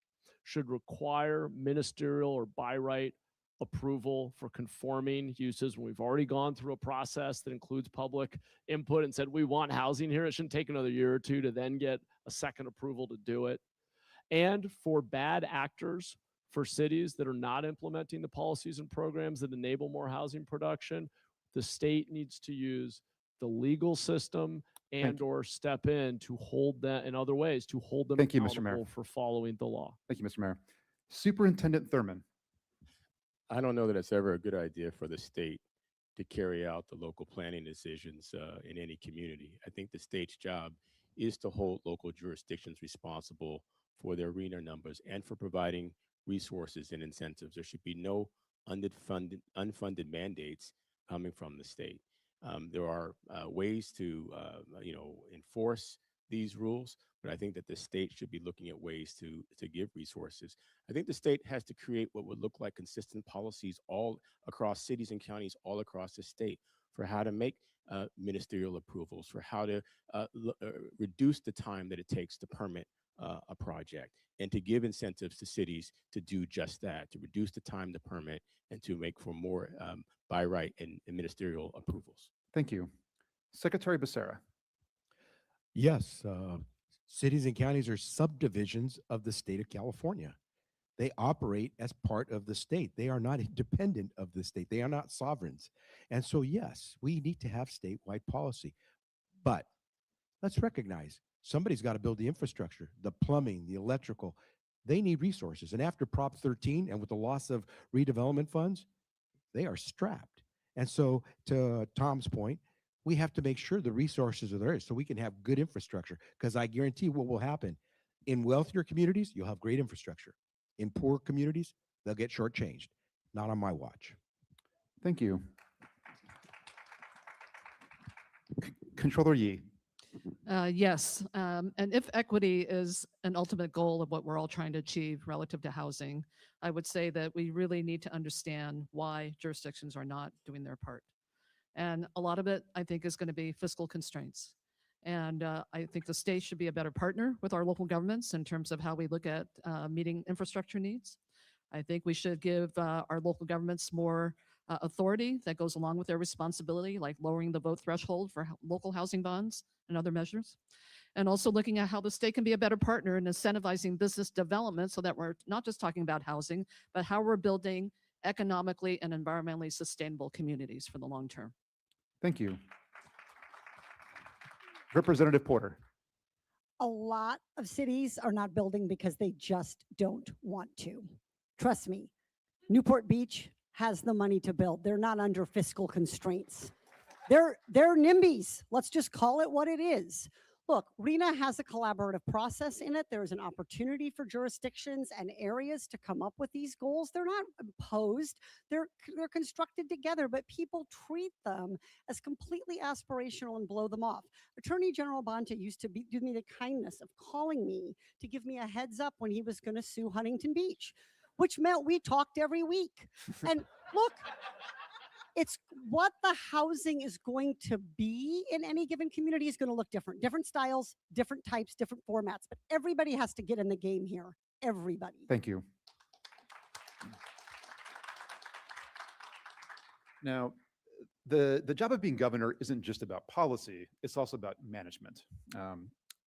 should require ministerial or by right approval for conforming uses when we've already gone through a process that includes public input and said we want housing here. It shouldn't take another year or two to then get a second approval to do it. And for bad actors, for cities that are not implementing the policies and programs that enable more housing production, the state needs to use the legal system and or step in to hold them in other ways, to hold them Thank you, Mr. Mayor. accountable for following the law. Thank you, Mr. Mayor. Superintendent Thurman. I don't know that it's ever a good idea for the state to carry out the local planning decisions in any community. I think the state's job is to hold local jurisdictions responsible for their RENA numbers and for providing resources and incentives. There should be no unfunded mandates coming from the state. There are ways to enforce these rules, but I think that the state should be looking at ways to give resources. I think the state has to create what would look like consistent policies all across cities and counties all across the state for how to make ministerial approvals, for how to reduce the time that it takes to permit a project, and to give incentives to cities to do just that, to reduce the time to permit and to make for more by right and ministerial approvals. Thank you. Secretary Becerra. Yes, cities and counties are subdivisions of the state of California. They operate as part of the state. They are not independent of the state. They are not sovereigns. And so, yes, we need to have statewide policy. But let's recognize somebody's got to build the infrastructure, the plumbing, the electrical. They need resources. And after Prop 13 and with the loss of redevelopment funds, they are strapped. And so, to Tom's point, we have to make sure the resources are there so we can have good infrastructure, because I guarantee what will happen in wealthier communities, you'll have great infrastructure. In poor communities, they'll get shortchanged. Not on my watch. Thank you. Controller Yee. Yes, and if equity is an ultimate goal of what we're all trying to achieve relative to housing, I would say that we really need to understand why jurisdictions are not doing their part. And a lot of it, I think, is going to be fiscal constraints. And I think the state should be a better partner with our local governments in terms of how we look at meeting infrastructure needs. I think we should give our local governments more authority that goes along with their responsibility, like lowering the vote threshold for local housing bonds and other measures. And also looking at how the state can be a better partner in incentivizing business development so that we're not just talking about housing, but how we're building economically and environmentally sustainable communities for the long term. Thank you. Representative Porter. A lot of cities are not building because they just don't want to. Trust me, Newport Beach has the money to build. They're not under fiscal constraints. They're NIMBYs. Let's just call it what it is. look, RENA has a collaborative process in it. There's an opportunity for jurisdictions and areas to come up with these goals. They're not imposed. They're constructed together, but people treat them as completely aspirational and blow them off. Attorney General Bonta used to do me the kindness of calling me to give me a heads up when he was going to sue Huntington Beach, which meant we talked every week. And look, it's what the housing is going to be in any given community is going to look different. Different styles, different types, different formats. But everybody has to get in the game here. Everybody. Thank you. Now, the job of being governor isn't just about policy, it's also about management.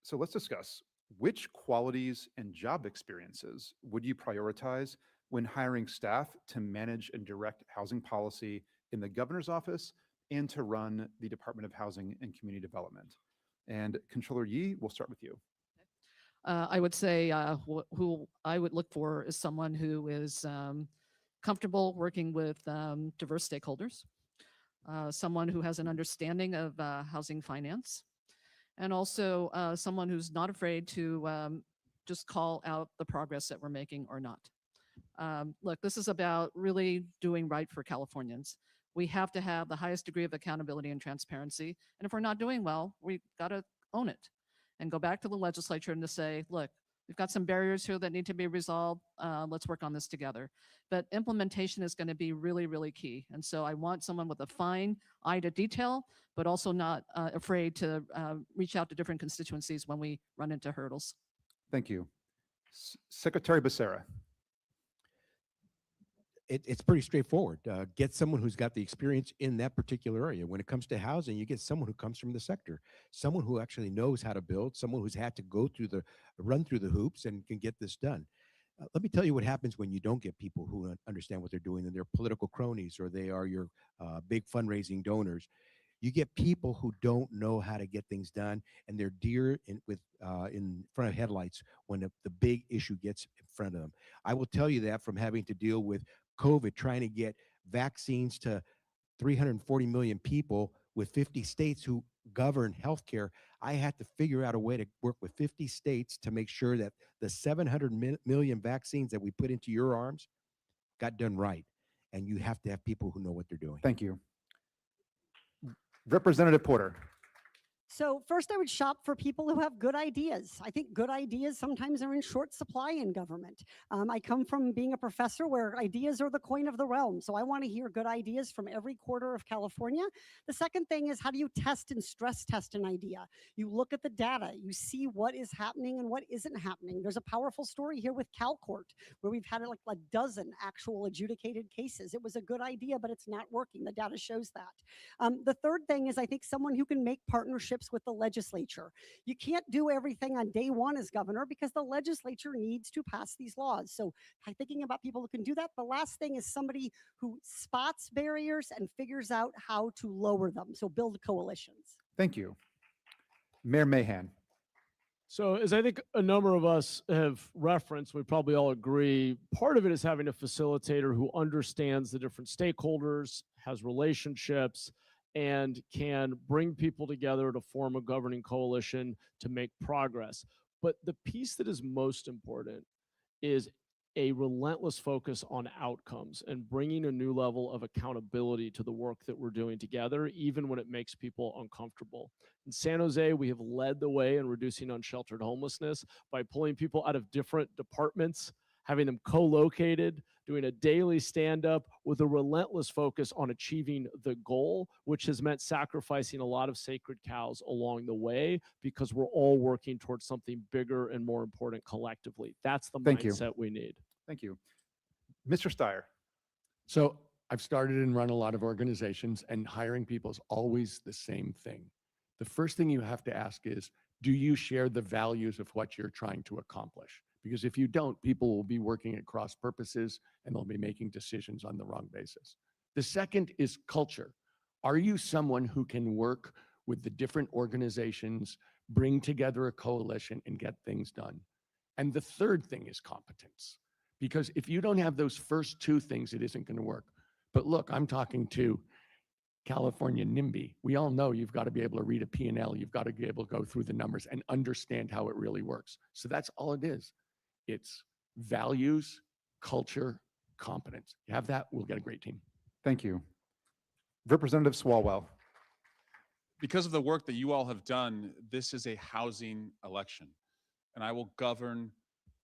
So let's discuss which qualities and job experiences would you prioritize when hiring staff to manage and direct housing policy in the governor's office and to run the Department of Housing and Community Development? And Controller Yee, we'll start with you. I would say who I would look for is someone who is comfortable working with diverse stakeholders, someone who has an understanding of housing finance, and also someone who's not afraid to just call out the progress that we're making or not. Look, this is about really doing right for Californians. We have to have the highest degree of accountability and transparency. And if we're not doing well, we've got to own it and go back to the legislature and to say, look, we've got some barriers here that need to be resolved. Let's work on this together. But implementation is going to be really, really key. And so I want someone with a fine eye to detail, but also not afraid to reach out to different constituencies when we run into hurdles. Thank you. Secretary Becerra. It's pretty straightforward. Get someone who's got the experience in that particular area. When it comes to housing, you get someone who comes from the sector, someone who actually knows how to build, someone who's had to run through the hoops and can get this done. Let me tell you what happens when you don't get people who understand what they're doing and they're political cronies or they are your big fundraising donors. You get people who don't know how to get things done, and they're deer in front of headlights when the big issue gets in front of them. I will tell you that from having to deal with COVID, trying to get vaccines to 340 million people with 50 states who govern healthcare. I had to figure out a way to work with 50 states to make sure that the 700 million vaccines that we put into your arms got done right. And you have to have people who know what they're doing. Thank you. Representative Porter. So first I would shop for people who have good ideas. I think good ideas sometimes are in short supply in government. I come from being a professor where ideas are the coin of the realm. So I want to hear good ideas from every quarter of California. The second thing is, how do you test and stress test an idea? You look at the data, you see what is happening and what isn't happening. There's a powerful story here with CalCourt where we've had like a dozen actual adjudicated cases. It was a good idea, but it's not working. The data shows that. The third thing is, I think someone who can make partnerships with the legislature. You can't do everything on day one as governor because the legislature needs to pass these laws. So I'm thinking about people who can do that. The last thing is somebody who spots barriers and figures out how to lower them. So build coalitions. Thank you. Mayor Mahan. So as I think a number of us have referenced, we probably all agree, part of it is having a facilitator who understands the different stakeholders, has relationships, and can bring people together to form a governing coalition to make progress. But the piece that is most important is a relentless focus on outcomes and bringing a new level of accountability to the work that we're doing together, even when it makes people uncomfortable. In San Jose, we have led the way in reducing unsheltered homelessness by pulling people out of different departments, having them co-located, doing a daily stand-up with a relentless focus on achieving the goal, which has meant sacrificing a lot of sacred cows along the way because we're all working towards something bigger and more important collectively. That's the mindset we need. Thank you. Mr. Steyer. So I've started and run a lot of organizations, and hiring people is always the same thing. The first thing you have to ask is, do you share the values of what you're trying to accomplish? Because if you don't, people will be working at cross purposes and they'll be making decisions on the wrong basis. The second is culture. Are you someone who can work with the different organizations, bring together a coalition, and get things done? And the third thing is competence. Because if you don't have those first two things, it isn't going to work. But look, I'm talking to California NIMBY, we all know you've got to be able to read a P&L. You've got to be able to go through the numbers and understand how it really works. So that's all it is. It's values, culture, competence. You have that, we'll get a great team. Thank you. Representative Swalwell. Because of the work that you all have done, this is a housing election, and I will govern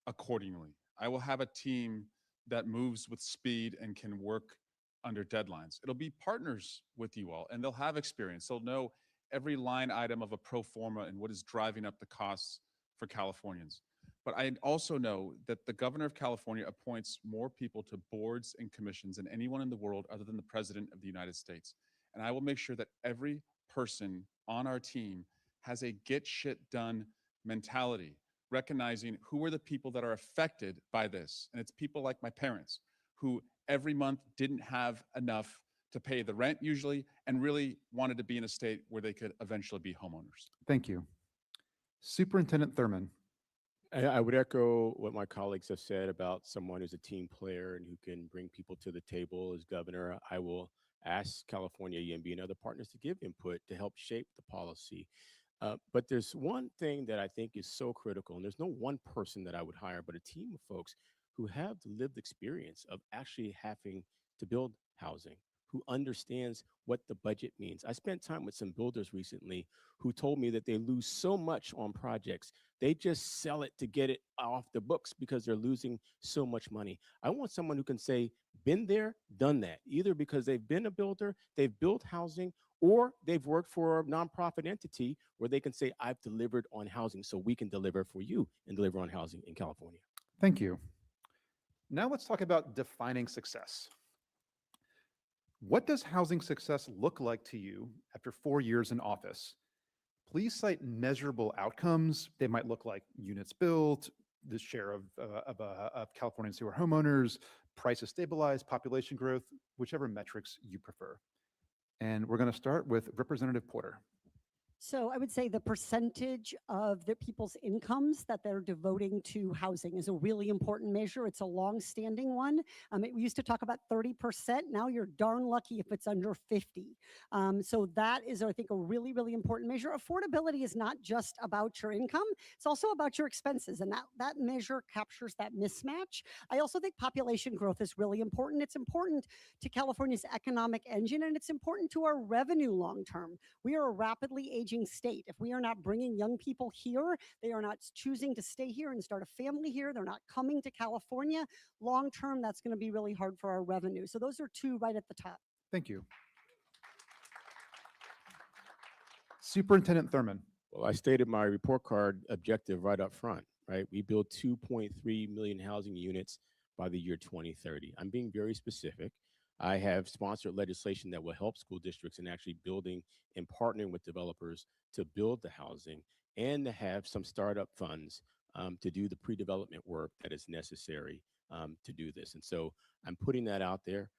accordingly. I will have a team that moves with speed and can work under deadlines. It'll be partners with you all, and they'll have experience. They'll know every line item of a pro forma and what is driving up the costs for Californians. But I also know that the governor of California appoints more people to boards and commissions than anyone in the world other than the president of the United States. And I will make sure that every person on our team has a get shit done mentality, recognizing who are the people that are affected by this. And it's people like my parents who every month didn't have enough to pay the rent usually and really wanted to be in a state where they could eventually be homeowners. Thank you. Superintendent Thurman. I would echo what my colleagues have said about someone who's a team player and who can bring people to the table as governor. I will ask California EMB and other partners to give input to help shape the policy. But there's one thing that I think is so critical, and there's no one person that I would hire, but a team of folks who have the lived experience of actually having to build housing, who understands what the budget means. I spent time with some builders recently who told me that they lose so much on projects. They just sell it to get it off the books because they're losing so much money. I want someone who can say, been there, done that, either because they've been a builder, they've built housing, or they've worked for a nonprofit entity where they can say, I've delivered on housing, so we can deliver for you and deliver on housing in California. Thank you. Now let's talk about defining success. What does housing success look like to you after 4 years in office? Please cite measurable outcomes. They might look like units built, the share of Californians who are homeowners, prices stabilized, population growth, whichever metrics you prefer. And we're going to start with Representative Porter. So I would say the percentage of the people's incomes that they're devoting to housing is a really important measure. It's a long-standing one. We used to talk about 30%. Now you're darn lucky if it's under 50. So that is, I think, a really, really important measure. Affordability is not just about your income. It's also about your expenses. And that measure captures that mismatch. I also think population growth is really important. It's important to California's economic engine, and it's important to our revenue long-term. We are a rapidly aging state. If we are not bringing young people here, they are not choosing to stay here and start a family here, they're not coming to California, long term, that's going to be really hard for our revenue. So those are two right at the top. Thank you. Superintendent Thurman. Well, I stated my report card objective right up front, right? We build 2.3 million housing units by the year 2030. I'm being very specific. I have sponsored legislation that will help school districts in actually building and partnering with developers to build the housing and to have some startup funds to do the pre-development work that is necessary to do this. And so I'm putting that out there.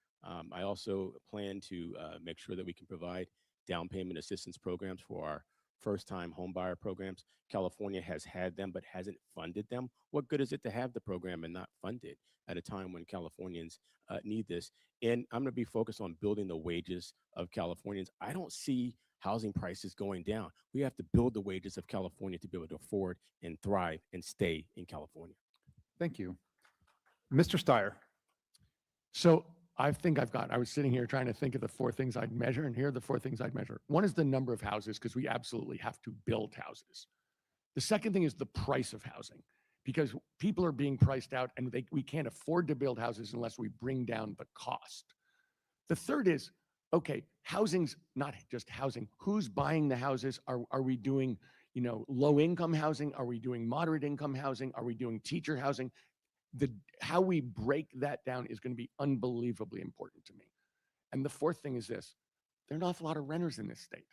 I also plan to make sure that we can provide down payment assistance programs for our first-time homebuyer programs. California has had them, but hasn't funded them. What good is it to have the program and not fund it at a time when Californians need this? And I'm going to be focused on building the wages of Californians. I don't see housing prices going down. We have to build the wages of California to be able to afford and thrive and stay in California. Thank you. Mr. Steyer. So I was sitting here trying to think of the 4 things I'd measure, and here are the 4 things I'd measure. One is the number of houses, because we absolutely have to build houses. The second thing is the price of housing, because people are being priced out and we can't afford to build houses unless we bring down the cost. The third is, okay, housing's not just housing. Who's buying the houses? Are we doing, low income housing? Are we doing moderate income housing? Are we doing teacher housing? How we break that down is going to be unbelievably important to me. And the fourth thing is this: there are an awful lot of renters in this state.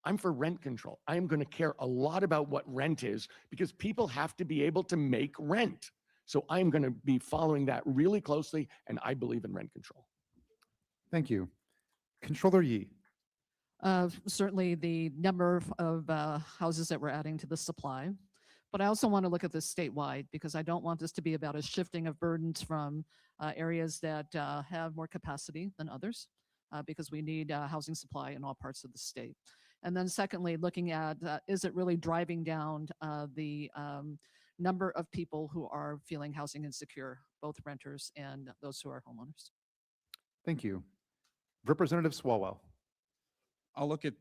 I'm for rent control. I am going to care a lot about what rent is, because people have to be able to make rent. So I'm going to be following that really closely, and I believe in rent control. Thank you. Controller Yee. Certainly the number of houses that we're adding to the supply. But I also want to look at this statewide, because I don't want this to be about a shifting of burdens from areas that have more capacity than others. because we need housing supply in all parts of the state. And then secondly, looking at is it really driving down the number of people who are feeling housing insecure, both renters and those who are homeowners. Thank you. Representative Swalwell. I'll look at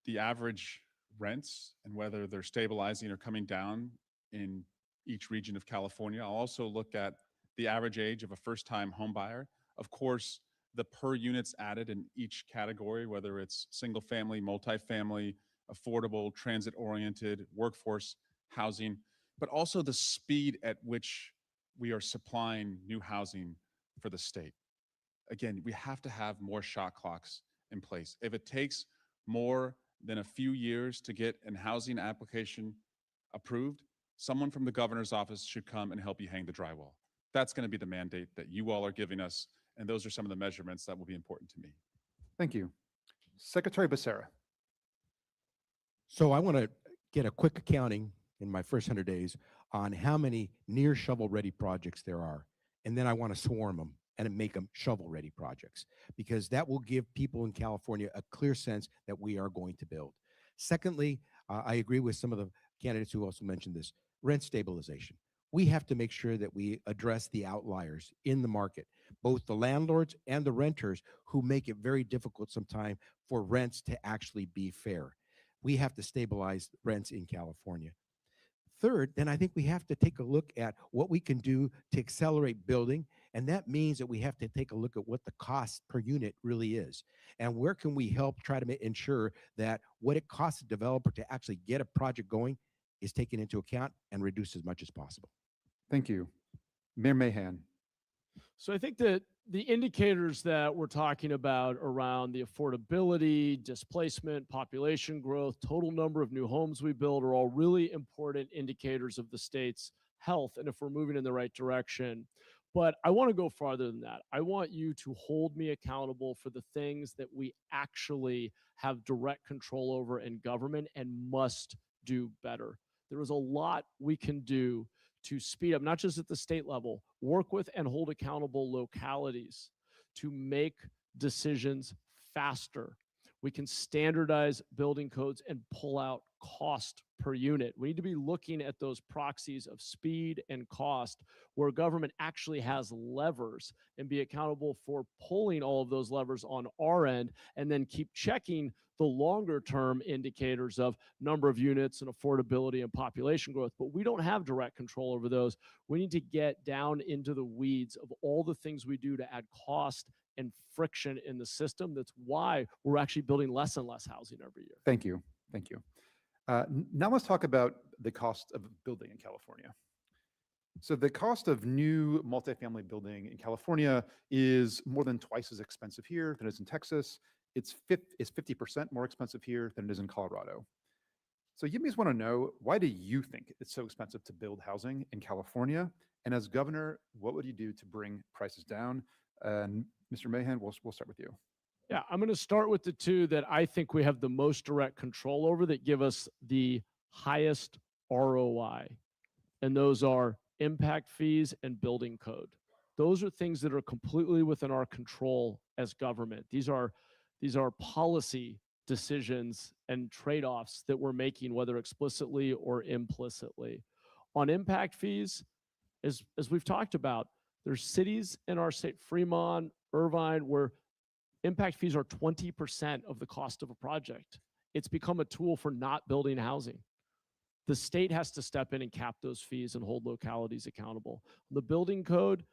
the average rents and whether they're stabilizing or coming down in each region of California. I'll also look at the average age of a first-time home buyer. Of course, the per units added in each category, whether it's single family, multifamily, affordable, transit-oriented, workforce housing, but also the speed at which we are supplying new housing for the state. Again, we have to have more shot clocks in place. If it takes more than a few years to get an housing application approved, someone from the governor's office should come and help you hang the drywall. That's going to be the mandate that you all are giving us, and those are some of the measurements that will be important to me. Thank you. Secretary Becerra. So I want to get a quick accounting in my first 100 days on how many near shovel-ready projects there are. And then I want to swarm them and make them shovel-ready projects, because that will give people in California a clear sense that we are going to build. Secondly, I agree with some of the candidates who also mentioned this, rent stabilization. We have to make sure that we address the outliers in the market, both the landlords and the renters, who make it very difficult sometimes for rents to actually be fair. We have to stabilize rents in California. Third, then I think we have to take a look at what we can do to accelerate building. And that means that we have to take a look at what the cost per unit really is. And where can we help try to ensure that what it costs a developer to actually get a project going is taken into account and reduced as much as possible. Thank you. Mayor Mahan. So I think that the indicators that we're talking about around the affordability, displacement, population growth, total number of new homes we build are all really important indicators of the state's health and if we're moving in the right direction. But I want to go farther than that. I want you to hold me accountable for the things that we actually have direct control over in government and must do better. There is a lot we can do to speed up, not just at the state level, work with and hold accountable localities to make decisions faster. We can standardize building codes and pull out cost per unit. We need to be looking at those proxies of speed and cost where government actually has levers and be accountable for pulling all of those levers on our end, and then keep checking the longer term indicators of number of units and affordability and population growth. But we don't have direct control over those. We need to get down into the weeds of all the things we do to add cost and friction in the system. That's why we're actually building less and less housing every year. Thank you. Thank you. Now let's talk about the cost of building in California. So the cost of new multifamily building in California is more than twice as expensive here than it is in Texas. It's 50% more expensive here than it is in Colorado. So you guys want to know, why do you think it's so expensive to build housing in California? And as governor, what would you do to bring prices down? And Mr. Mahan, we'll start with you. Yeah, I'm going to start with the two that I think we have the most direct control over that give us the highest ROI. And those are impact fees and building code. Those are things that are completely within our control as government. These are policy decisions and trade-offs that we're making, whether explicitly or implicitly. On impact fees, as we've talked about, there's cities in our state, Fremont, Irvine, where impact fees are 20% of the cost of a project. It's become a tool for not building housing. The state has to step in and cap those fees and hold localities accountable. The building code,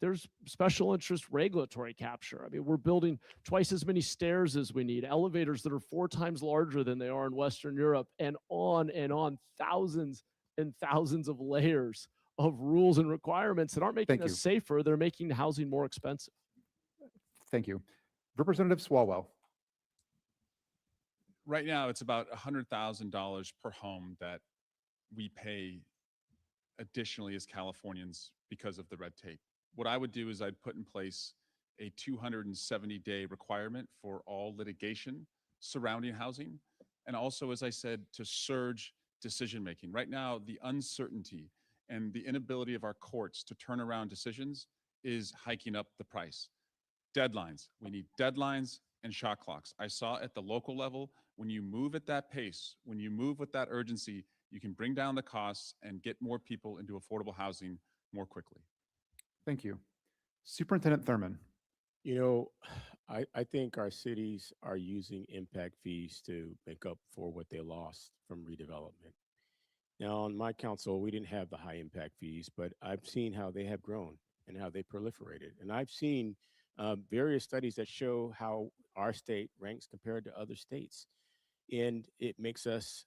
there's special interest regulatory capture. I mean, we're building twice as many stairs as we need, elevators that are 4 times larger than they are in Western Europe, and on, thousands and thousands of layers of rules and requirements that aren't making us safer, they're making housing more expensive. Thank you. Representative Swalwell. Right now, it's about $100,000 per home that we pay additionally as Californians because of the red tape. What I would do is I'd put in place a 270-day requirement for all litigation surrounding housing. And also, as I said, to surge decision-making. Right now, the uncertainty and the inability of our courts to turn around decisions is hiking up the price. deadlines. We need deadlines and shot clocks. I saw at the local level, when you move at that pace, when you move with that urgency, you can bring down the costs and get more people into affordable housing more quickly. Thank you. Superintendent Thurman. You know, I think our cities are using impact fees to make up for what they lost from redevelopment. Now, on my council, we didn't have the high impact fees, but I've seen how they have grown and how they proliferated. And I've seen various studies that show how our state ranks compared to other states. And it makes us,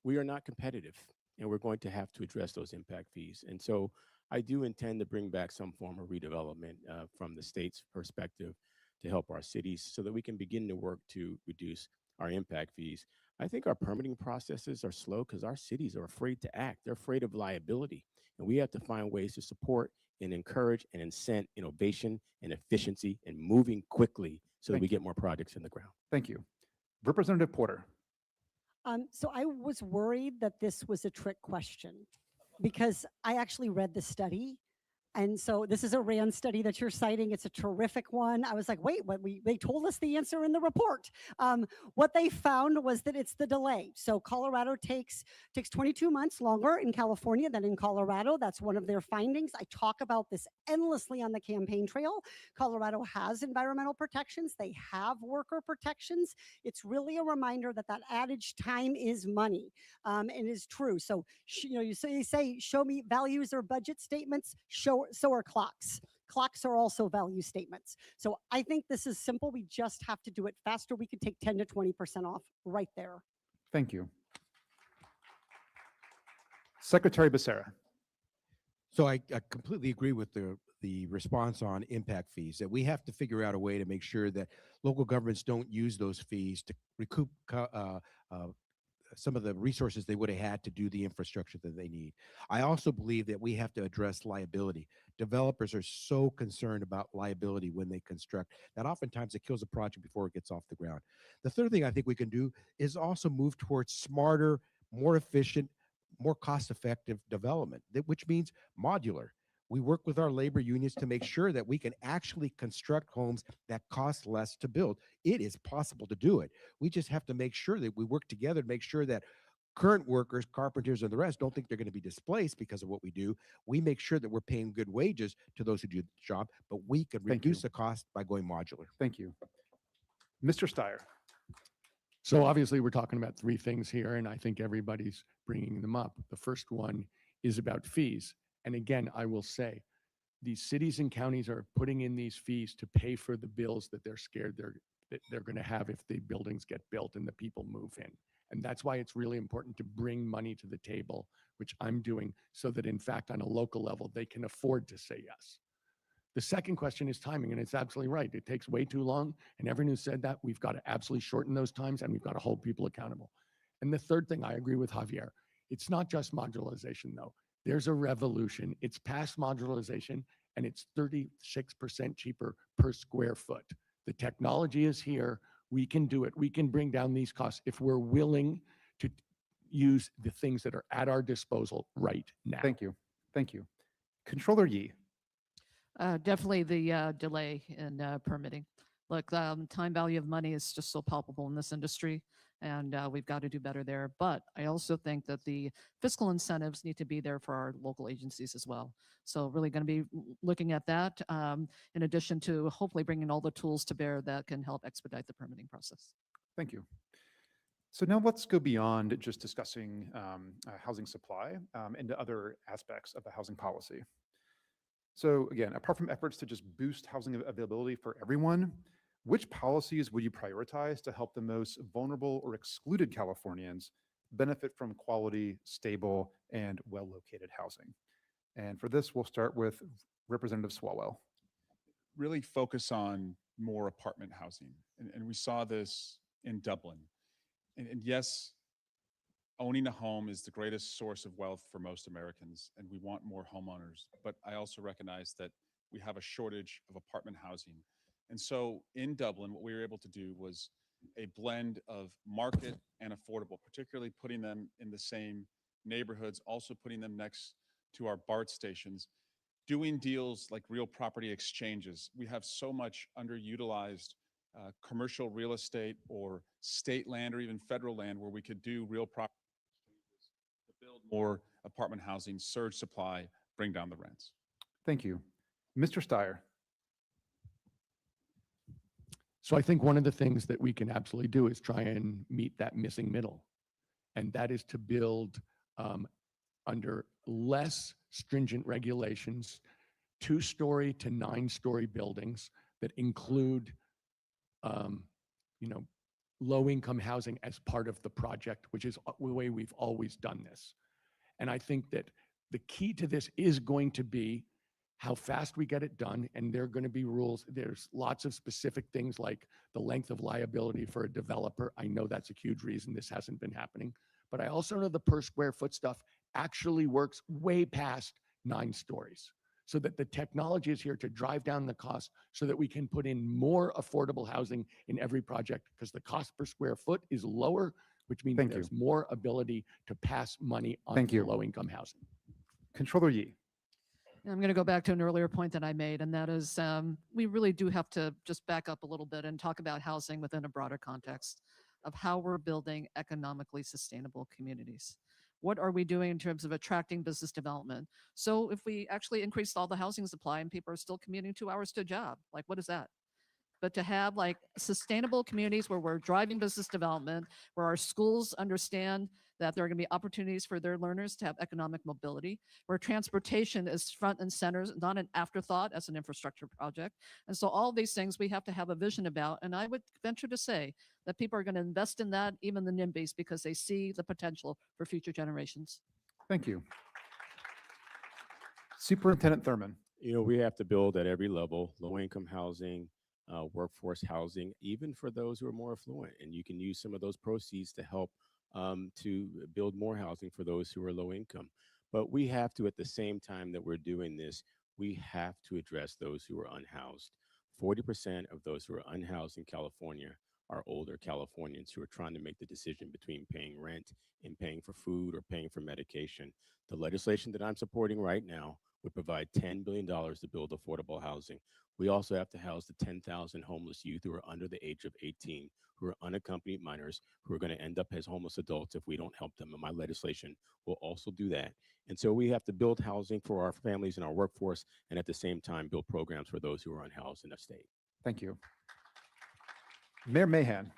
we are not competitive, and we're going to have to address those impact fees. And so I do intend to bring back some form of redevelopment from the state's perspective to help our cities so that we can begin to work to reduce our impact fees. I think our permitting processes are slow because our cities are afraid to act. They're afraid of liability. And we have to find ways to support and encourage and incent innovation and efficiency and moving quickly so that we get more projects in the ground. Thank you. Representative Porter. So I was worried that this was a trick question because I actually read the study. And so this is a RAND study that you're citing. It's a terrific one. I was like, wait, they told us the answer in the report. What they found was that it's the delay. So Colorado takes 22 months longer in California than in Colorado. That's one of their findings. I talk about this endlessly on the campaign trail. Colorado has environmental protections. They have worker protections. It's really a reminder that that adage, time is money, and is true. So, you say, show me values or budget statements, so are clocks. Clocks are also value statements. So I think this is simple. We just have to do it faster. We could take 10 to 20% off right there. Thank you. Secretary Becerra. So I completely agree with the response on impact fees, that we have to figure out a way to make sure that local governments don't use those fees to recoup some of the resources they would have had to do the infrastructure that they need. I also believe that we have to address liability. Developers are so concerned about liability when they construct that oftentimes it kills a project before it gets off the ground. The third thing I think we can do is also move towards smarter, more efficient, more cost-effective development, which means modular. We work with our labor unions to make sure that we can actually construct homes that cost less to build. It is possible to do it. We just have to make sure that we work together to make sure that current workers, carpenters, and the rest don't think they're going to be displaced because of what we do. We make sure that we're paying good wages to those who do the job, but we can reduce the cost by going modular. Thank you. Mr. Steyer. So obviously we're talking about three things here, and I think everybody's bringing them up. The first one is about fees. And again, I will say, these cities and counties are putting in these fees to pay for the bills that they're scared they're going to have if the buildings get built and the people move in. And that's why it's really important to bring money to the table, which I'm doing, so that in fact, on a local level, they can afford to say yes. The second question is timing, and it's absolutely right. It takes way too long, and everyone who said that, we've got to absolutely shorten those times, and we've got to hold people accountable. And the third thing, I agree with Javier. It's not just modularization, though. There's a revolution. It's past modularization, and it's 36% cheaper per square foot. The technology is here. We can do it. We can bring down these costs if we're willing to use the things that are at our disposal right now. Thank you. Thank you. Controller Yee. Definitely the delay in permitting. Look, time value of money is just so palpable in this industry, and we've got to do better there. But I also think that the fiscal incentives need to be there for our local agencies as well. So really going to be looking at that in addition to hopefully bringing all the tools to bear that can help expedite the permitting process. Thank you. So now let's go beyond just discussing housing supply into other aspects of the housing policy. So again, apart from efforts to just boost housing availability for everyone, which policies would you prioritize to help the most vulnerable or excluded Californians benefit from quality, stable, and well-located housing? And for this, we'll start with Representative Swalwell. Really focus on more apartment housing. And we saw this in Dublin. And yes, owning a home is the greatest source of wealth for most Americans, and we want more homeowners. But I also recognize that we have a shortage of apartment housing. And so in Dublin, what we were able to do was a blend of market and affordable, particularly putting them in the same neighborhoods, also putting them next to our BART stations. doing deals like real property exchanges. We have so much underutilized commercial real estate or state land or even federal land where we could do real property exchanges to build more apartment housing, surge supply, bring down the rents. Thank you. Mr. Steyer. So I think one of the things that we can absolutely do is try and meet that missing middle. And that is to build under less stringent regulations, 2-story to 9-story buildings that include, low-income housing as part of the project, which is the way we've always done this. And I think that the key to this is going to be how fast we get it done. And there are going to be rules. There's lots of specific things like the length of liability for a developer. I know that's a huge reason this hasn't been happening. But I also know the per square foot stuff actually works way past 9 stories, so that the technology is here to drive down the cost so that we can put in more affordable housing in every project, because the cost per square foot is lower, which means Thank there's more ability to pass money on Thank you. low-income housing. Controller Yee. I'm going to go back to an earlier point that I made, and that is we really do have to just back up a little bit and talk about housing within a broader context of how we're building economically sustainable communities. What are we doing in terms of attracting business development? So if we actually increased all the housing supply and people are still commuting 2 hours to a job, like what is that? But to have like sustainable communities where we're driving business development, where our schools understand that there are going to be opportunities for their learners to have economic mobility, where transportation is front and center, not an afterthought as an infrastructure project. And so all these things we have to have a vision about. And I would venture to say that people are going to invest in that, even the NIMBYs, because they see the potential for future generations. Thank you. Superintendent Thurman. We have to build at every level, low-income housing, workforce housing, even for those who are more affluent. And you can use some of those proceeds to help to build more housing for those who are low income. But we have to, at the same time that we're doing this, we have to address those who are unhoused. 40% of those who are unhoused in California are older Californians who are trying to make the decision between paying rent and paying for food or paying for medication. The legislation that I'm supporting right now would provide $10 billion to build affordable housing. We also have to house the 10,000 homeless youth who are under the age of 18, who are unaccompanied minors, who are going to end up as homeless adults if we don't help them. And my legislation will also do that. And so we have to build housing for our families and our workforce, and at the same time, build programs for those who are unhoused in the state. Thank you. Mayor Mahan.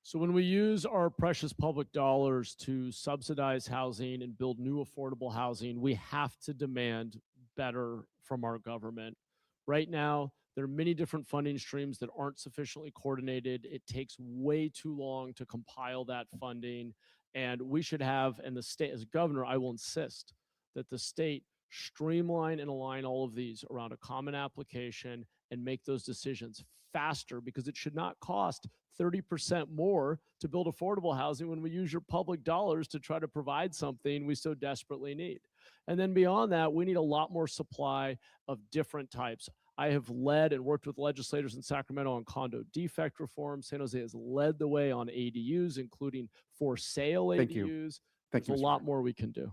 So when we use our precious public dollars to subsidize housing and build new affordable housing, we have to demand better from our government. Right now, there are many different funding streams that aren't sufficiently coordinated. It takes way too long to compile that funding. And we should have, and the state, as governor, I will insist that the state streamline and align all of these around a common application and make those decisions faster, because it should not cost 30% more to build affordable housing when we use your public dollars to try to provide something we so desperately need. And then beyond that, we need a lot more supply of different types. I have led and worked with legislators in Sacramento on condo defect reform. San Jose has led the way on ADUs, including for sale ADUs. Thank you. Thank There's you, a Mr. lot Mayor. more we can do.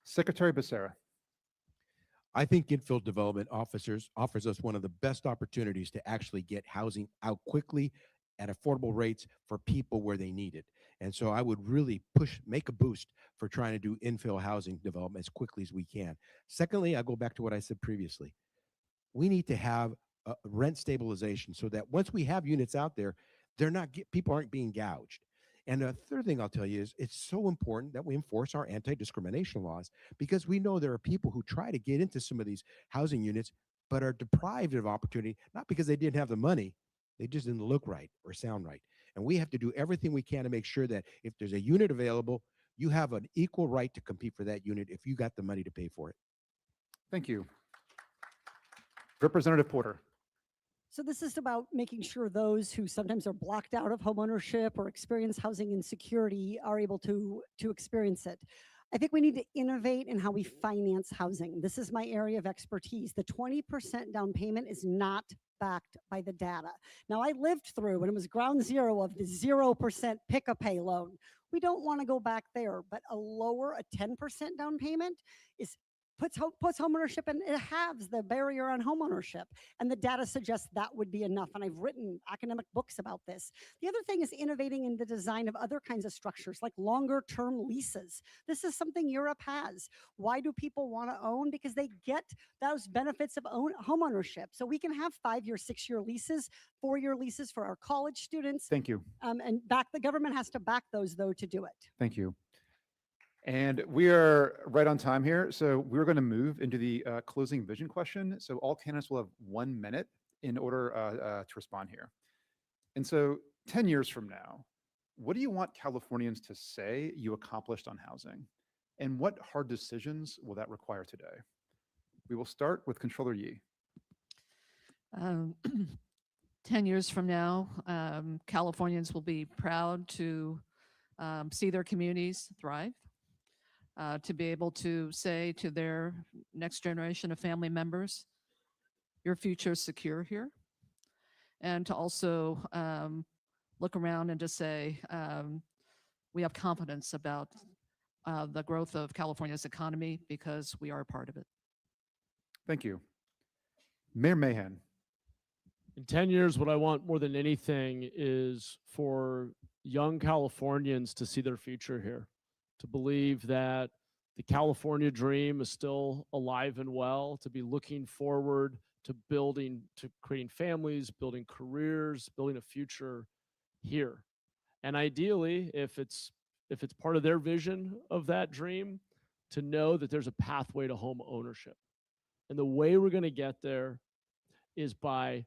Secretary Becerra. I think infill development offers us one of the best opportunities to actually get housing out quickly at affordable rates for people where they need it. And so I would really make a boost for trying to do infill housing development as quickly as we can. Secondly, I go back to what I said previously. We need to have rent stabilization so that once we have units out there, people aren't being gouged. And the third thing I'll tell you is it's so important that we enforce our anti-discrimination laws, because we know there are people who try to get into some of these housing units but are deprived of opportunity, not because they didn't have the money, they just didn't look right or sound right. And we have to do everything we can to make sure that if there's a unit available, you have an equal right to compete for that unit if you got the money to pay for it. Thank you. Representative Porter. So this is about making sure those who sometimes are blocked out of homeownership or experience housing insecurity are able to experience it. I think we need to innovate in how we finance housing. This is my area of expertise. The 20% down payment is not backed by the data. Now, I lived through when it was ground zero of the 0% pick-a-pay loan. We don't want to go back there, but a 10% down payment is puts homeownership and it halves the barrier on homeownership. And the data suggests that would be enough. And I've written academic books about this. The other thing is innovating in the design of other kinds of structures like longer term leases. This is something Europe has. Why do people want to own? Because they get those benefits of home ownership. So we can have 5-year, 6-year leases, 4-year leases for our college students. Thank you. And the government has to back those though to do it. Thank you. And we are right on time here. So we're going to move into the closing vision question. So all candidates will have 1 minute in order to respond here. And so 10 years from now, what do you want Californians to say you accomplished on housing? And what hard decisions will that require today? We will start with Controller Yee. 10 years from now, Californians will be proud to see their communities thrive, to be able to say to their next generation of family members, your future is secure here. And to also look around and to say, we have confidence about the growth of California's economy because we are a part of it. Thank you. Mayor Mahan. In 10 years, what I want more than anything is for young Californians to see their future here, to believe that the California dream is still alive and well, to be looking forward to creating families, building careers, building a future here. And ideally, if it's part of their vision of that dream, to know that there's a pathway to home ownership. And the way we're going to get there is by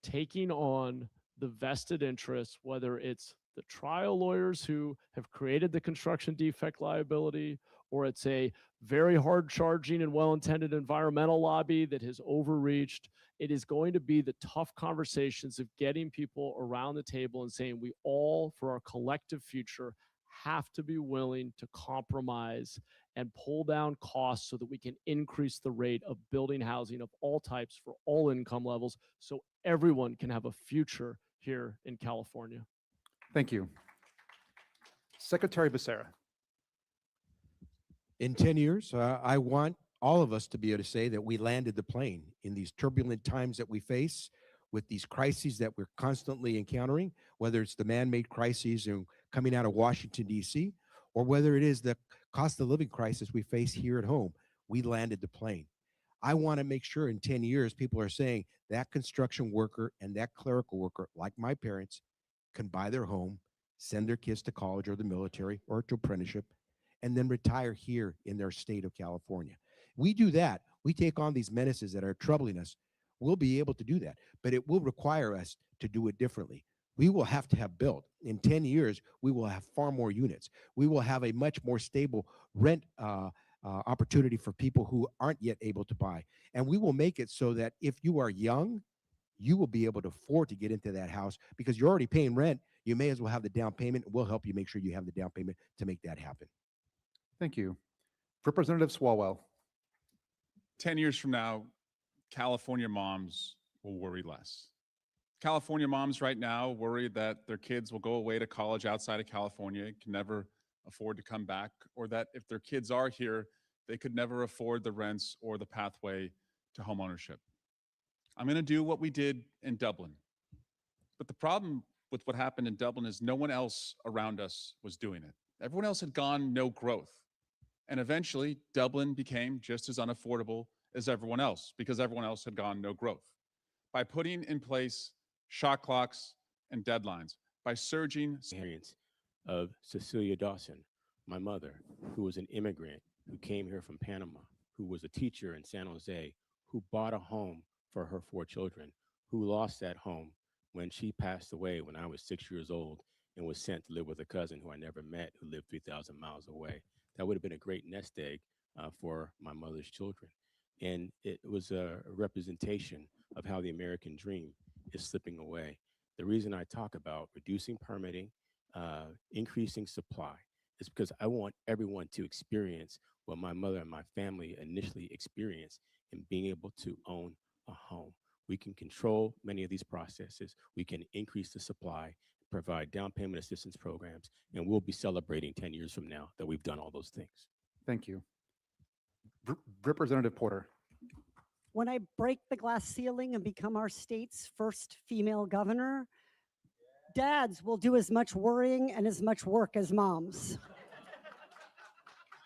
taking on the vested interests, whether it's the trial lawyers who have created the construction defect liability, or it's a very hard charging and well-intended environmental lobby that has overreached. It is going to be the tough conversations of getting people around the table and saying we all, for our collective future, have to be willing to compromise and pull down costs so that we can increase the rate of building housing of all types for all income levels so everyone can have a future here in California. Thank you. Secretary Becerra. In 10 years, I want all of us to be able to say that we landed the plane in these turbulent times that we face with these crises that we're constantly encountering, whether it's the man-made crises and coming out of Washington, D.C., or whether it is the cost of living crisis we face here at home. We landed the plane. I want to make sure in 10 years, people are saying that construction worker and that clerical worker, like my parents, can buy their home, send their kids to college or the military or to apprenticeship, and then retire here in their state of California. We do that. We take on these menaces that are troubling us. We'll be able to do that, but it will require us to do it differently. We will have to have built. In 10 years, we will have far more units. We will have a much more stable rent opportunity for people who aren't yet able to buy. And we will make it so that if you are young, you will be able to afford to get into that house because you're already paying rent. You may as well have the down payment. We'll help you make sure you have the down payment to make that happen. Thank you. Representative Swalwell. 10 years from now, California moms will worry less. California moms right now worry that their kids will go away to college outside of California, can never afford to come back, or that if their kids are here, they could never afford the rents or the pathway to homeownership. I'm going to do what we did in Dublin. But the problem with what happened in Dublin is no one else around us was doing it. Everyone else had gone no growth. And eventually, Dublin became just as unaffordable as everyone else because everyone else had gone no growth. By putting in place shot clocks and deadlines, by surging Experience of Cecilia Dawson, my mother, who was an immigrant, who came here from Panama, who was a teacher in San Jose, who bought a home for her 4 children, who lost that home when she passed away when I was 6 years old and was sent to live with a cousin who I never met, who lived 3,000 miles away. That would have been a great nest egg for my mother's children. And it was a representation of how the American dream is slipping away. The reason I talk about reducing permitting, increasing supply, is because I want everyone to experience what my mother and my family initially experienced in being able to own a home. We can control many of these processes. We can increase the supply, provide down payment assistance programs, and we'll be celebrating 10 years from now that we've done all those things. Thank you. Representative Porter. When I break the glass ceiling and become our state's first female governor, dads will do as much worrying and as much work as moms.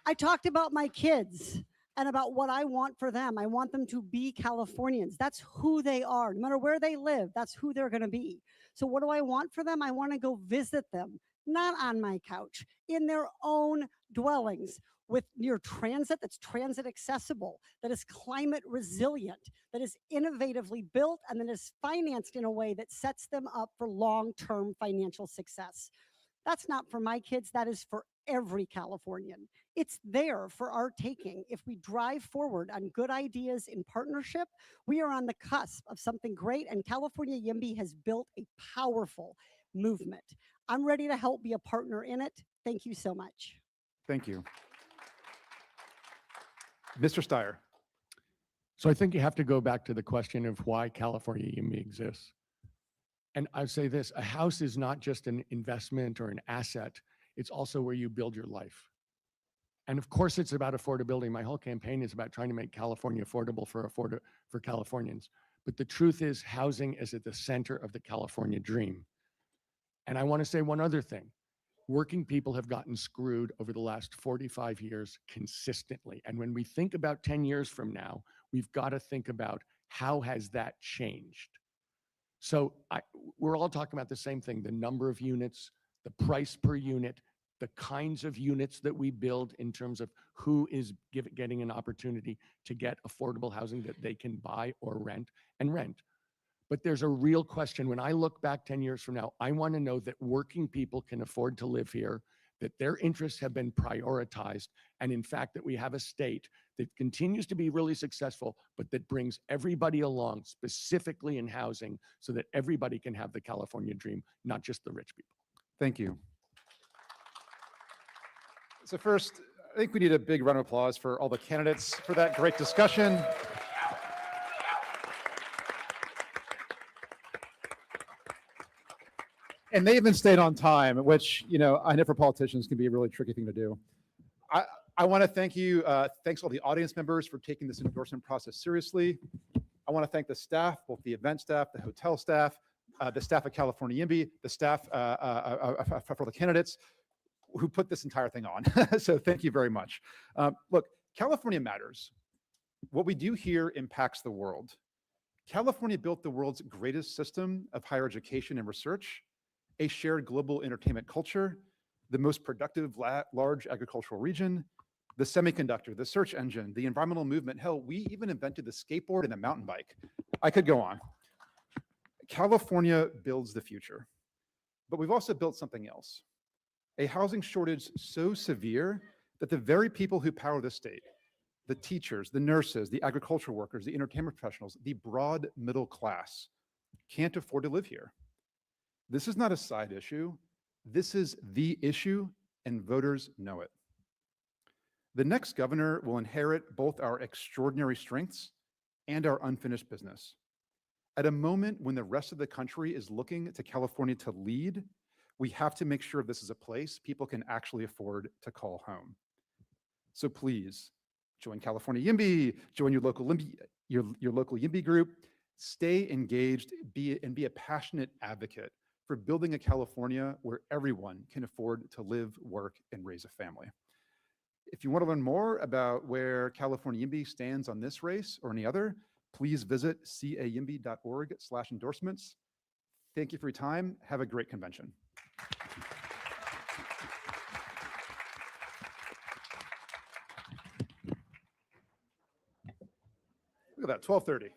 I talked about my kids and about what I want for them. I want them to be Californians. That's who they are. No matter where they live, that's who they're going to be. So what do I want for them? I want to go visit them, not on my couch, in their own dwellings, with near transit that's transit accessible, that is climate resilient, that is innovatively built, and that is financed in a way that sets them up for long-term financial success. That's not for my kids, that is for every Californian. It's there for our taking. If we drive forward on good ideas in partnership, we are on the cusp of something great, and California YIMBY has built a powerful movement. I'm ready to help be a partner in it. Thank you so much. Thank you. Mr. Steyer. So I think you have to go back to the question of why California YIMBY exists. And I say this, a house is not just an investment or an asset, it's also where you build your life. And of course it's about affordability. My whole campaign is about trying to make California affordable for Californians. But the truth is housing is at the center of the California dream. And I want to say one other thing. Working people have gotten screwed over the last 45 years consistently. And when we think about 10 years from now, we've got to think about how has that changed? So we're all talking about the same thing, the number of units, the price per unit, the kinds of units that we build in terms of who is getting an opportunity to get affordable housing that they can buy or rent and rent. But there's a real question. When I look back 10 years from now, I want to know that working people can afford to live here, that their interests have been prioritized, and in fact, that we have a state that continues to be really successful, but that brings everybody along, specifically in housing, so that everybody can have the California dream, not just the rich people. Thank you. So first, I think we need a big round of applause for all the candidates for that great discussion. And they even stayed on time, which, you know, I know for politicians can be a really tricky thing to do. I want to thank you. Thanks all the audience members for taking this endorsement process seriously. I want to thank the staff, both the event staff, the hotel staff, the staff at California YIMBY, the staff for the candidates who put this entire thing on. So thank you very much. Look, California matters. What we do here impacts the world. California built the world's greatest system of higher education and research, a shared global entertainment culture, the most productive large agricultural region, the semiconductor, the search engine, the environmental movement. Hell, we even invented the skateboard and the mountain bike. I could go on. California builds the future, but we've also built something else. A housing shortage so severe that the very people who power the state, the teachers, the nurses, the agricultural workers, the entertainment professionals, the broad middle class, can't afford to live here. This is not a side issue. This is the issue, and voters know it. The next governor will inherit both our extraordinary strengths and our unfinished business. At a moment when the rest of the country is looking to California to lead, we have to make sure this is a place people can actually afford to call home. So please, join California YIMBY, join your local YIMBY group, stay engaged, be a passionate advocate for building a California where everyone can afford to live, work, and raise a family. If you want to learn more about where California YIMBY stands on this race or any other, please visit cayimby.org/endorsements. Thank you for your time. Have a great convention. Look at that, 12:30.